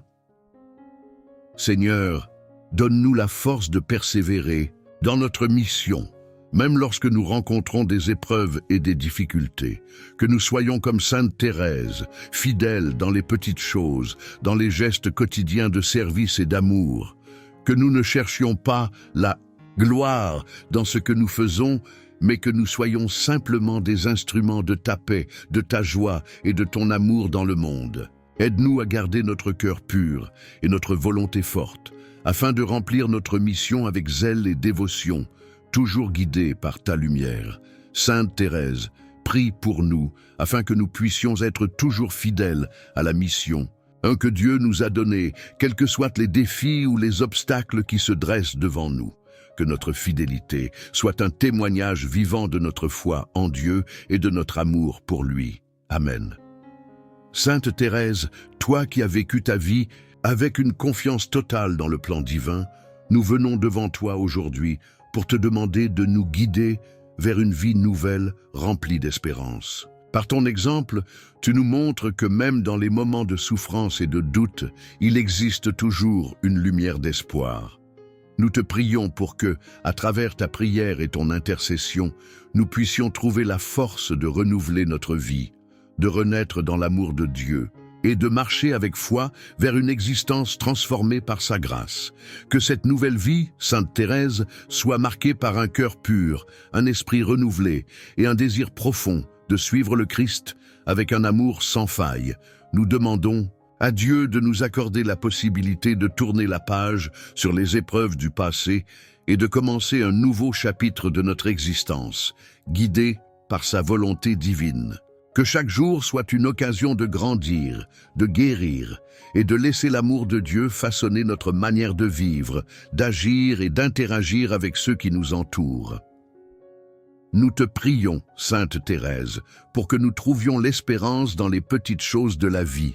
Seigneur, donne-nous la force de persévérer dans notre mission, même lorsque nous rencontrons des épreuves et des difficultés, que nous soyons comme Sainte Thérèse, fidèles dans les petites choses, dans les gestes quotidiens de service et d'amour, que nous ne cherchions pas la gloire dans ce que nous faisons, mais que nous soyons simplement des instruments de ta paix, de ta joie et de ton amour dans le monde. Aide-nous à garder notre cœur pur et notre volonté forte, afin de remplir notre mission avec zèle et dévotion, toujours guidés par ta lumière. Sainte Thérèse, prie pour nous, afin que nous puissions être toujours fidèles à la mission que Dieu nous a donnée, quels que soient les défis ou les obstacles qui se dressent devant nous. Que notre fidélité soit un témoignage vivant de notre foi en Dieu et de notre amour pour lui. Amen. Sainte Thérèse, toi qui as vécu ta vie avec une confiance totale dans le plan divin, nous venons devant toi aujourd'hui pour te demander de nous guider vers une vie nouvelle remplie d'espérance. Par ton exemple, tu nous montres que même dans les moments de souffrance et de doute, il existe toujours une lumière d'espoir. Nous te prions pour que, à travers ta prière et ton intercession, nous puissions trouver la force de renouveler notre vie, de renaître dans l'amour de Dieu et de marcher avec foi vers une existence transformée par sa grâce. Que cette nouvelle vie, Sainte Thérèse, soit marquée par un cœur pur, un esprit renouvelé et un désir profond de suivre le Christ avec un amour sans faille. Nous demandons à Dieu de nous accorder la possibilité de tourner la page sur les épreuves du passé et de commencer un nouveau chapitre de notre existence, guidé par sa volonté divine. Que chaque jour soit une occasion de grandir, de guérir et de laisser l'amour de Dieu façonner notre manière de vivre, d'agir et d'interagir avec ceux qui nous entourent. Nous te prions, Sainte Thérèse, pour que nous trouvions l'espérance dans les petites choses de la vie,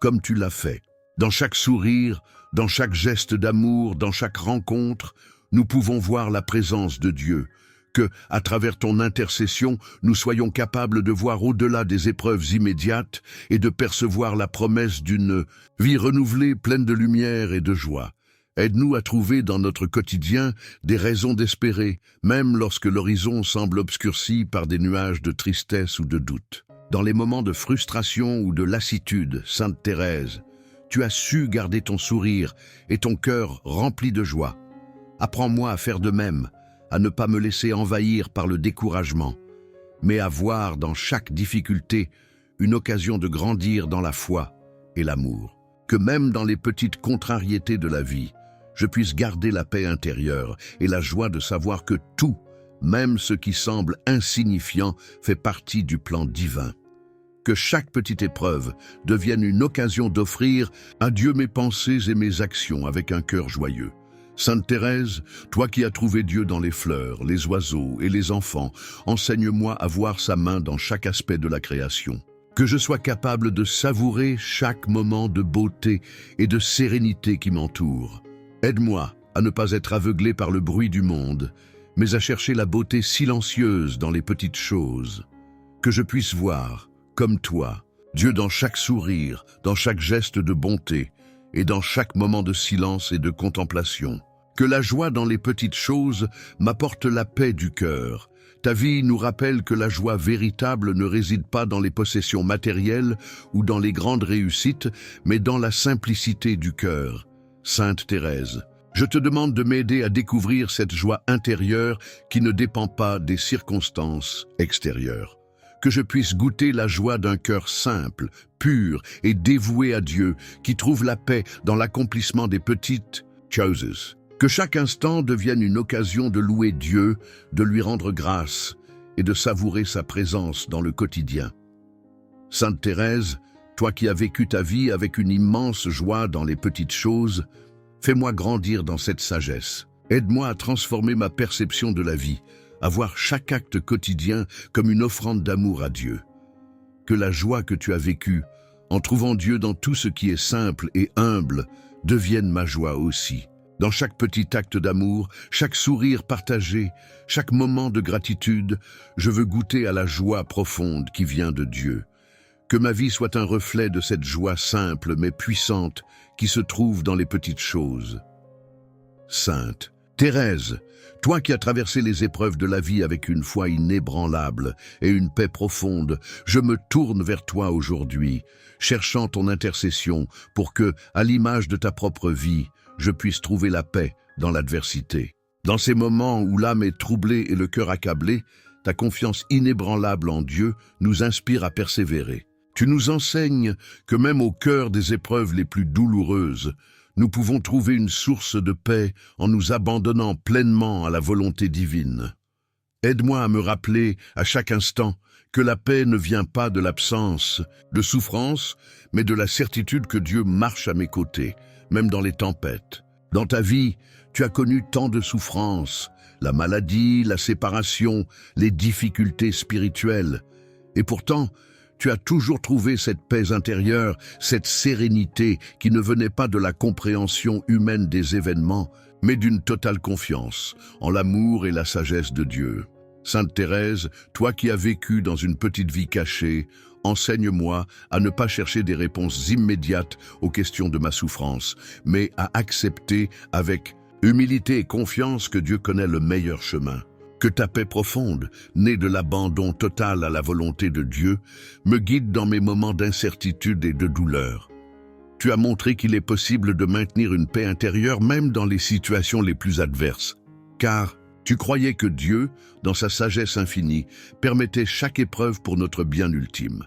comme tu l'as fait. Dans chaque sourire, dans chaque geste d'amour, dans chaque rencontre, nous pouvons voir la présence de Dieu. Que, à travers ton intercession, nous soyons capables de voir au-delà des épreuves immédiates et de percevoir la promesse d'une vie renouvelée, pleine de lumière et de joie. Aide-nous à trouver dans notre quotidien des raisons d'espérer, même lorsque l'horizon semble obscurci par des nuages de tristesse ou de doute. Dans les moments de frustration ou de lassitude, Sainte Thérèse, tu as su garder ton sourire et ton cœur rempli de joie. Apprends-moi à faire de même, à ne pas me laisser envahir par le découragement, mais à voir dans chaque difficulté une occasion de grandir dans la foi et l'amour. Que même dans les petites contrariétés de la vie, je puisse garder la paix intérieure et la joie de savoir que tout, même ce qui semble insignifiant, fait partie du plan divin. Que chaque petite épreuve devienne une occasion d'offrir à Dieu mes pensées et mes actions avec un cœur joyeux. Sainte Thérèse, toi qui as trouvé Dieu dans les fleurs, les oiseaux et les enfants, enseigne-moi à voir sa main dans chaque aspect de la création. Que je sois capable de savourer chaque moment de beauté et de sérénité qui m'entoure. Aide-moi à ne pas être aveuglé par le bruit du monde, mais à chercher la beauté silencieuse dans les petites choses. Que je puisse voir, comme toi, Dieu dans chaque sourire, dans chaque geste de bonté, et dans chaque moment de silence et de contemplation. Que la joie dans les petites choses m'apporte la paix du cœur. Ta vie nous rappelle que la joie véritable ne réside pas dans les possessions matérielles ou dans les grandes réussites, mais dans la simplicité du cœur. Sainte Thérèse, je te demande de m'aider à découvrir cette joie intérieure qui ne dépend pas des circonstances extérieures. Que je puisse goûter la joie d'un cœur simple, pur et dévoué à Dieu, qui trouve la paix dans l'accomplissement des petites choses. Que chaque instant devienne une occasion de louer Dieu, de lui rendre grâce et de savourer sa présence dans le quotidien. Sainte Thérèse, toi qui as vécu ta vie avec une immense joie dans les petites choses, fais-moi grandir dans cette sagesse. Aide-moi à transformer ma perception de la vie, à voir chaque acte quotidien comme une offrande d'amour à Dieu. Que la joie que tu as vécue, en trouvant Dieu dans tout ce qui est simple et humble, devienne ma joie aussi. Dans chaque petit acte d'amour, chaque sourire partagé, chaque moment de gratitude, je veux goûter à la joie profonde qui vient de Dieu. Que ma vie soit un reflet de cette joie simple mais puissante qui se trouve dans les petites choses. Sainte Thérèse, toi qui as traversé les épreuves de la vie avec une foi inébranlable et une paix profonde, je me tourne vers toi aujourd'hui, cherchant ton intercession pour que, à l'image de ta propre vie, je puisse trouver la paix dans l'adversité. Dans ces moments où l'âme est troublée et le cœur accablé, ta confiance inébranlable en Dieu nous inspire à persévérer. Tu nous enseignes que même au cœur des épreuves les plus douloureuses, nous pouvons trouver une source de paix en nous abandonnant pleinement à la volonté divine. Aide-moi à me rappeler à chaque instant que la paix ne vient pas de l'absence de souffrance, mais de la certitude que Dieu marche à mes côtés, même dans les tempêtes. Dans ta vie, tu as connu tant de souffrances, la maladie, la séparation, les difficultés spirituelles. Et pourtant, tu as toujours trouvé cette paix intérieure, cette sérénité qui ne venait pas de la compréhension humaine des événements, mais d'une totale confiance en l'amour et la sagesse de Dieu. Sainte Thérèse, toi qui as vécu dans une petite vie cachée, enseigne-moi à ne pas chercher des réponses immédiates aux questions de ma souffrance, mais à accepter avec humilité et confiance que Dieu connaît le meilleur chemin. Que ta paix profonde, née de l'abandon total à la volonté de Dieu, me guide dans mes moments d'incertitude et de douleur. Tu as montré qu'il est possible de maintenir une paix intérieure même dans les situations les plus adverses, car tu croyais que Dieu, dans sa sagesse infinie, permettait chaque épreuve pour notre bien ultime.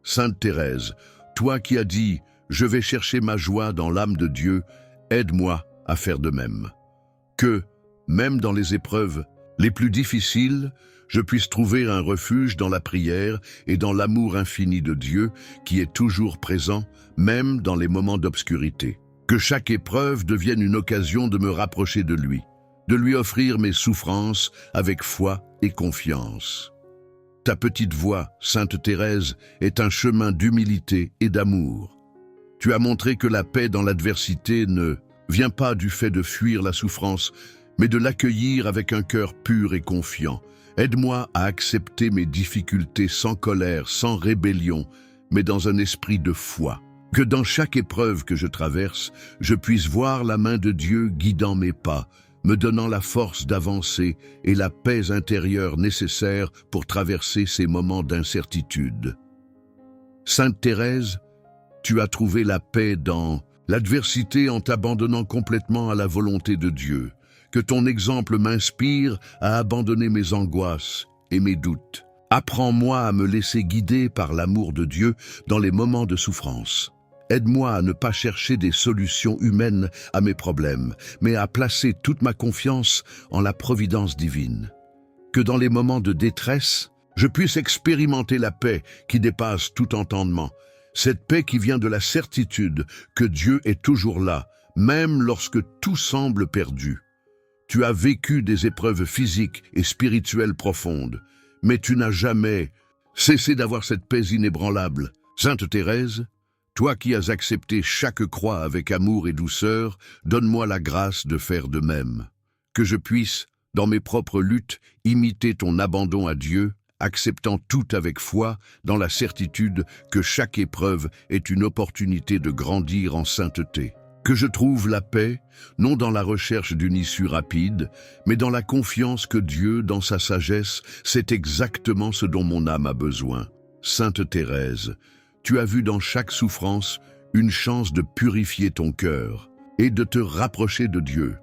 Sainte Thérèse, toi qui as dit « Je vais chercher ma joie dans l'âme de Dieu », aide-moi à faire de même. Que, même dans les épreuves les plus difficiles, je puisse trouver un refuge dans la prière et dans l'amour infini de Dieu qui est toujours présent, même dans les moments d'obscurité. Que chaque épreuve devienne une occasion de me rapprocher de lui offrir mes souffrances avec foi et confiance. Ta petite voix, Sainte Thérèse, est un chemin d'humilité et d'amour. Tu as montré que la paix dans l'adversité ne vient pas du fait de fuir la souffrance, mais de l'accueillir avec un cœur pur et confiant. Aide-moi à accepter mes difficultés sans colère, sans rébellion, mais dans un esprit de foi. Que dans chaque épreuve que je traverse, je puisse voir la main de Dieu guidant mes pas, me donnant la force d'avancer et la paix intérieure nécessaire pour traverser ces moments d'incertitude. Sainte Thérèse, tu as trouvé la paix dans l'adversité en t'abandonnant complètement à la volonté de Dieu. Que ton exemple m'inspire à abandonner mes angoisses et mes doutes. Apprends-moi à me laisser guider par l'amour de Dieu dans les moments de souffrance. Aide-moi à ne pas chercher des solutions humaines à mes problèmes, mais à placer toute ma confiance en la providence divine. Que dans les moments de détresse, je puisse expérimenter la paix qui dépasse tout entendement, cette paix qui vient de la certitude que Dieu est toujours là, même lorsque tout semble perdu. Tu as vécu des épreuves physiques et spirituelles profondes, mais tu n'as jamais cessé d'avoir cette paix inébranlable. Sainte Thérèse, toi qui as accepté chaque croix avec amour et douceur, donne-moi la grâce de faire de même. Que je puisse, dans mes propres luttes, imiter ton abandon à Dieu, acceptant tout avec foi, dans la certitude que chaque épreuve est une opportunité de grandir en sainteté. Que je trouve la paix, non dans la recherche d'une issue rapide, mais dans la confiance que Dieu, dans sa sagesse, sait exactement ce dont mon âme a besoin. Sainte Thérèse, tu as vu dans chaque souffrance une chance de purifier ton cœur et de te rapprocher de Dieu.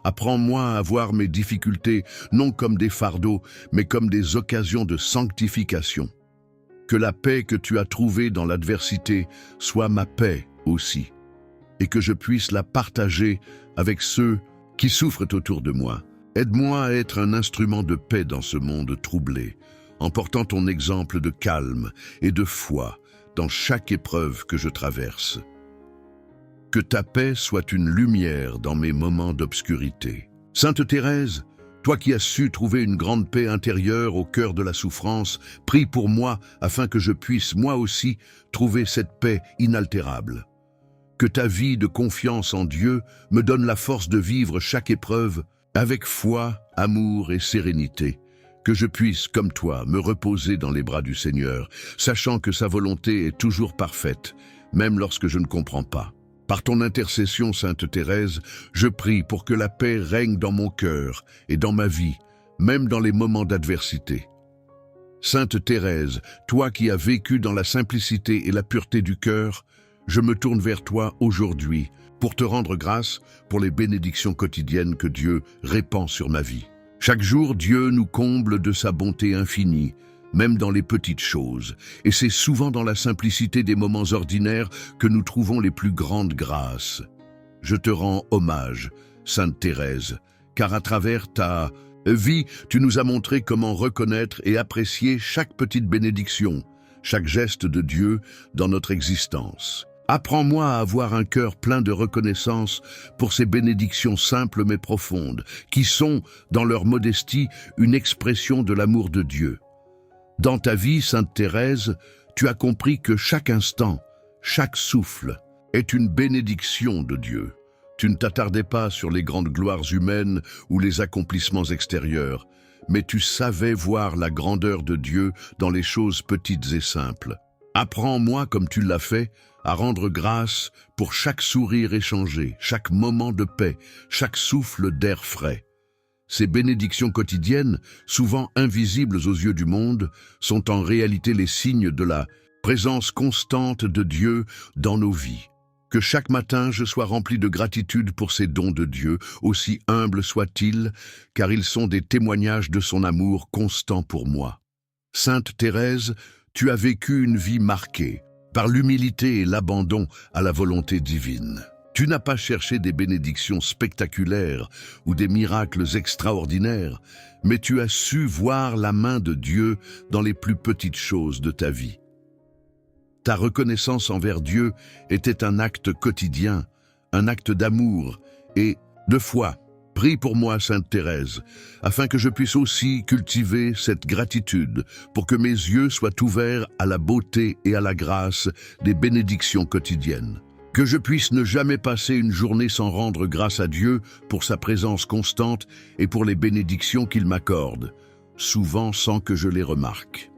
Apprends-moi à voir mes difficultés non comme des fardeaux, mais comme des occasions de sanctification. Que la paix que tu as trouvée dans l'adversité soit ma paix aussi, et que je puisse la partager avec ceux qui souffrent autour de moi. Aide-moi à être un instrument de paix dans ce monde troublé, en portant ton exemple de calme et de foi dans chaque épreuve que je traverse. Que ta paix soit une lumière dans mes moments d'obscurité. Sainte Thérèse, toi qui as su trouver une grande paix intérieure au cœur de la souffrance, prie pour moi afin que je puisse, moi aussi, trouver cette paix inaltérable. Que ta vie de confiance en Dieu me donne la force de vivre chaque épreuve avec foi, amour et sérénité. Que je puisse, comme toi, me reposer dans les bras du Seigneur, sachant que sa volonté est toujours parfaite, même lorsque je ne comprends pas. Par ton intercession, Sainte Thérèse, je prie pour que la paix règne dans mon cœur et dans ma vie, même dans les moments d'adversité. Sainte Thérèse, toi qui as vécu dans la simplicité et la pureté du cœur, je me tourne vers toi aujourd'hui pour te rendre grâce pour les bénédictions quotidiennes que Dieu répand sur ma vie. Chaque jour, Dieu nous comble de sa bonté infinie, même dans les petites choses, et c'est souvent dans la simplicité des moments ordinaires que nous trouvons les plus grandes grâces. Je te rends hommage, Sainte Thérèse, car à travers ta vie, tu nous as montré comment reconnaître et apprécier chaque petite bénédiction, chaque geste de Dieu dans notre existence. Apprends-moi à avoir un cœur plein de reconnaissance pour ces bénédictions simples mais profondes, qui sont, dans leur modestie, une expression de l'amour de Dieu. Dans ta vie, Sainte Thérèse, tu as compris que chaque instant, chaque souffle, est une bénédiction de Dieu. Tu ne t'attardais pas sur les grandes gloires humaines ou les accomplissements extérieurs, mais tu savais voir la grandeur de Dieu dans les choses petites et simples. Apprends-moi, comme tu l'as fait, à rendre grâce pour chaque sourire échangé, chaque moment de paix, chaque souffle d'air frais. Ces bénédictions quotidiennes, souvent invisibles aux yeux du monde, sont en réalité les signes de la présence constante de Dieu dans nos vies. Que chaque matin je sois rempli de gratitude pour ces dons de Dieu, aussi humbles soient-ils, car ils sont des témoignages de son amour constant pour moi. Sainte Thérèse, tu as vécu une vie marquée par l'humilité et l'abandon à la volonté divine. Tu n'as pas cherché des bénédictions spectaculaires ou des miracles extraordinaires, mais tu as su voir la main de Dieu dans les plus petites choses de ta vie. Ta reconnaissance envers Dieu était un acte quotidien, un acte d'amour et de foi. Prie pour moi, Sainte Thérèse, afin que je puisse aussi cultiver cette gratitude pour que mes yeux soient ouverts à la beauté et à la grâce des bénédictions quotidiennes. Que je puisse ne jamais passer une journée sans rendre grâce à Dieu pour sa présence constante et pour les bénédictions qu'il m'accorde, souvent sans que je les remarque.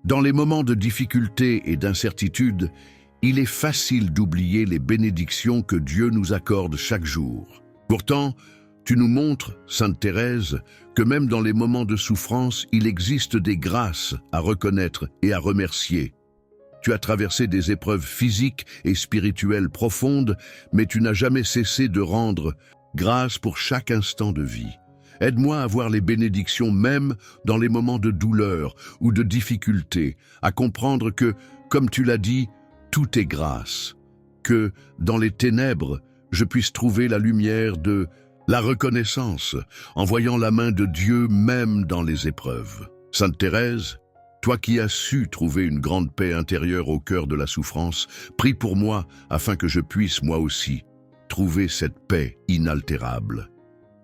Dans les moments de difficulté et d'incertitude, il est facile d'oublier les bénédictions que Dieu nous accorde chaque jour. Pourtant, tu nous montres, Sainte Thérèse, que même dans les moments de souffrance, il existe des grâces à reconnaître et à remercier. Tu as traversé des épreuves physiques et spirituelles profondes, mais tu n'as jamais cessé de rendre grâce pour chaque instant de vie. Aide-moi à voir les bénédictions même dans les moments de douleur ou de difficulté, à comprendre que, comme tu l'as dit, tout est grâce. Que, dans les ténèbres, je puisse trouver la lumière de la reconnaissance, en voyant la main de Dieu même dans les épreuves. Sainte Thérèse, toi qui as su trouver une grande paix intérieure au cœur de la souffrance, prie pour moi afin que je puisse, moi aussi, trouver cette paix inaltérable.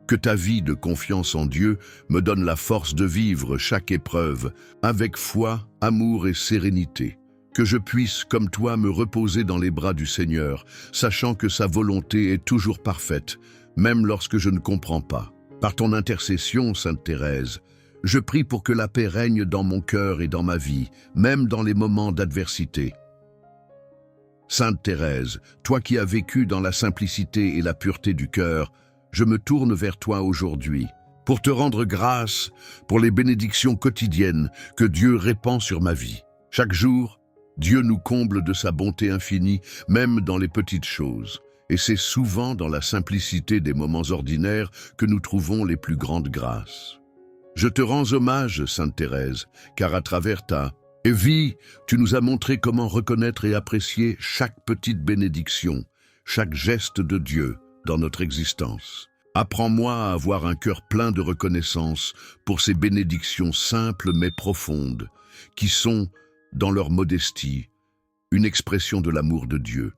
Que ta vie de confiance en Dieu me donne la force de vivre chaque épreuve avec foi, amour et sérénité. Que je puisse, comme toi, me reposer dans les bras du Seigneur, sachant que sa volonté est toujours parfaite, même lorsque je ne comprends pas. Par ton intercession, Sainte Thérèse, je prie pour que la paix règne dans mon cœur et dans ma vie, même dans les moments d'adversité. Sainte Thérèse, toi qui as vécu dans la simplicité et la pureté du cœur, je me tourne vers toi aujourd'hui, pour te rendre grâce pour les bénédictions quotidiennes que Dieu répand sur ma vie. Chaque jour, Dieu nous comble de sa bonté infinie, même dans les petites choses. Et c'est souvent dans la simplicité des moments ordinaires que nous trouvons les plus grandes grâces. Je te rends hommage, Sainte Thérèse, car à travers ta vie, tu nous as montré comment reconnaître et apprécier chaque petite bénédiction, chaque geste de Dieu dans notre existence. Apprends-moi à avoir un cœur plein de reconnaissance pour ces bénédictions simples mais profondes, qui sont, dans leur modestie, une expression de l'amour de Dieu.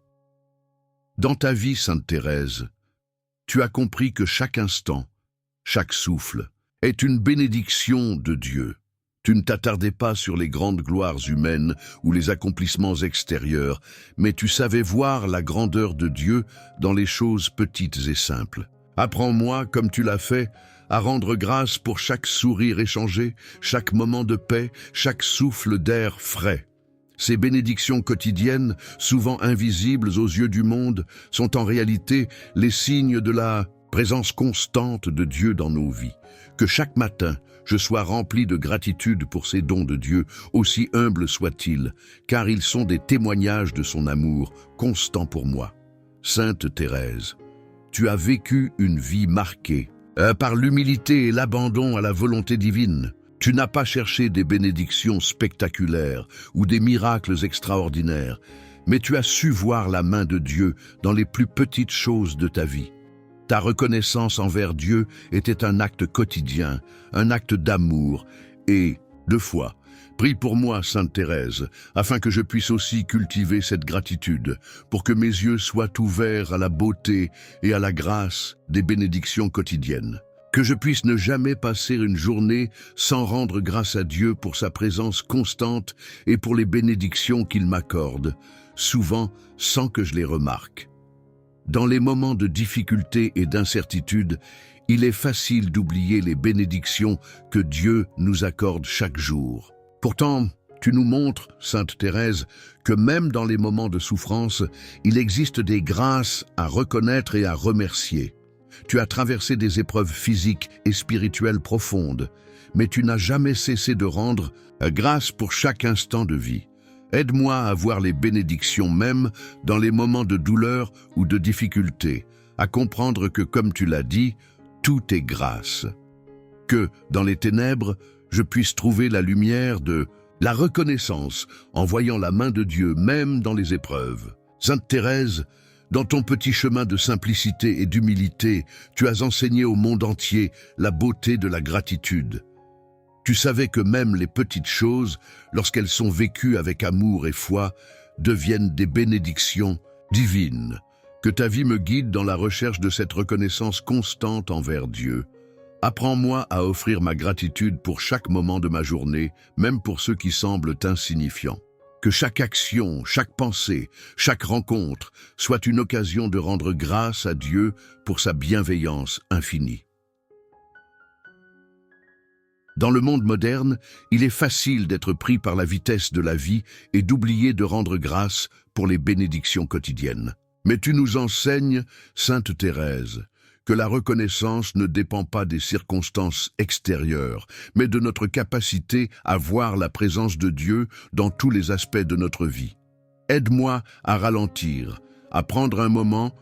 Dans ta vie, Sainte Thérèse, tu as compris que chaque instant, chaque souffle, est une bénédiction de Dieu. Tu ne t'attardais pas sur les grandes gloires humaines ou les accomplissements extérieurs, mais tu savais voir la grandeur de Dieu dans les choses petites et simples. Apprends-moi, comme tu l'as fait, à rendre grâce pour chaque sourire échangé, chaque moment de paix, chaque souffle d'air frais. Ces bénédictions quotidiennes, souvent invisibles aux yeux du monde, sont en réalité les signes de la présence constante de Dieu dans nos vies. Que chaque matin, je sois rempli de gratitude pour ces dons de Dieu, aussi humbles soient-ils, car ils sont des témoignages de son amour constant pour moi. Sainte Thérèse, tu as vécu une vie marquée par l'humilité et l'abandon à la volonté divine. Tu n'as pas cherché des bénédictions spectaculaires ou des miracles extraordinaires, mais tu as su voir la main de Dieu dans les plus petites choses de ta vie. Ta reconnaissance envers Dieu était un acte quotidien, un acte d'amour et de foi. Prie pour moi, Sainte Thérèse, afin que je puisse aussi cultiver cette gratitude, pour que mes yeux soient ouverts à la beauté et à la grâce des bénédictions quotidiennes. Que je puisse ne jamais passer une journée sans rendre grâce à Dieu pour sa présence constante et pour les bénédictions qu'il m'accorde, souvent sans que je les remarque. Dans les moments de difficulté et d'incertitude, il est facile d'oublier les bénédictions que Dieu nous accorde chaque jour. Pourtant, tu nous montres, Sainte Thérèse, que même dans les moments de souffrance, il existe des grâces à reconnaître et à remercier. Tu as traversé des épreuves physiques et spirituelles profondes, mais tu n'as jamais cessé de rendre grâce pour chaque instant de vie. Aide-moi à voir les bénédictions même dans les moments de douleur ou de difficulté, à comprendre que, comme tu l'as dit, tout est grâce. Que, dans les ténèbres, je puisse trouver la lumière de la reconnaissance en voyant la main de Dieu même dans les épreuves. Sainte Thérèse, dans ton petit chemin de simplicité et d'humilité, tu as enseigné au monde entier la beauté de la gratitude. Tu savais que même les petites choses, lorsqu'elles sont vécues avec amour et foi, deviennent des bénédictions divines. Que ta vie me guide dans la recherche de cette reconnaissance constante envers Dieu. Apprends-moi à offrir ma gratitude pour chaque moment de ma journée, même pour ceux qui semblent insignifiants. Que chaque action, chaque pensée, chaque rencontre soit une occasion de rendre grâce à Dieu pour sa bienveillance infinie. Dans le monde moderne, il est facile d'être pris par la vitesse de la vie et d'oublier de rendre grâce pour les bénédictions quotidiennes. Mais tu nous enseignes, Sainte Thérèse, que la reconnaissance ne dépend pas des circonstances extérieures, mais de notre capacité à voir la présence de Dieu dans tous les aspects de notre vie. Aide-moi à ralentir, à prendre un moment,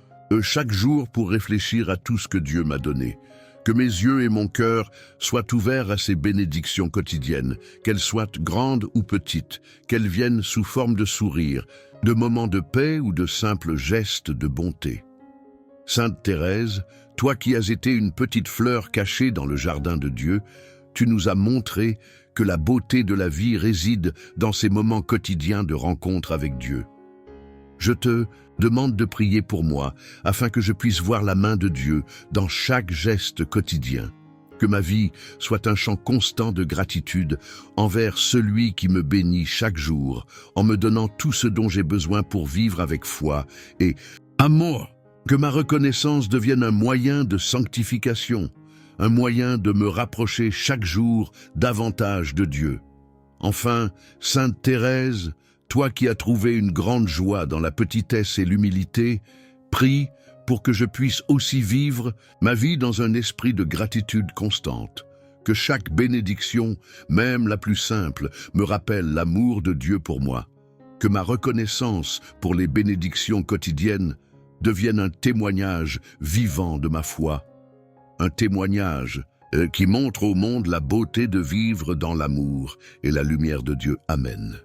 chaque jour pour réfléchir à tout ce que Dieu m'a donné. Que mes yeux et mon cœur soient ouverts à ces bénédictions quotidiennes, qu'elles soient grandes ou petites, qu'elles viennent sous forme de sourires, de moments de paix ou de simples gestes de bonté. Sainte Thérèse, toi qui as été une petite fleur cachée dans le jardin de Dieu, tu nous as montré que la beauté de la vie réside dans ces moments quotidiens de rencontre avec Dieu. Je te demande de prier pour moi, afin que je puisse voir la main de Dieu dans chaque geste quotidien. Que ma vie soit un chant constant de gratitude envers celui qui me bénit chaque jour, en me donnant tout ce dont j'ai besoin pour vivre avec foi et amour. Que ma reconnaissance devienne un moyen de sanctification, un moyen de me rapprocher chaque jour davantage de Dieu. Enfin, Sainte Thérèse, toi qui as trouvé une grande joie dans la petitesse et l'humilité, prie pour que je puisse aussi vivre ma vie dans un esprit de gratitude constante. Que chaque bénédiction, même la plus simple, me rappelle l'amour de Dieu pour moi. Que ma reconnaissance pour les bénédictions quotidiennes devienne un témoignage vivant de ma foi. Un témoignage qui montre au monde la beauté de vivre dans l'amour et la lumière de Dieu. Amen.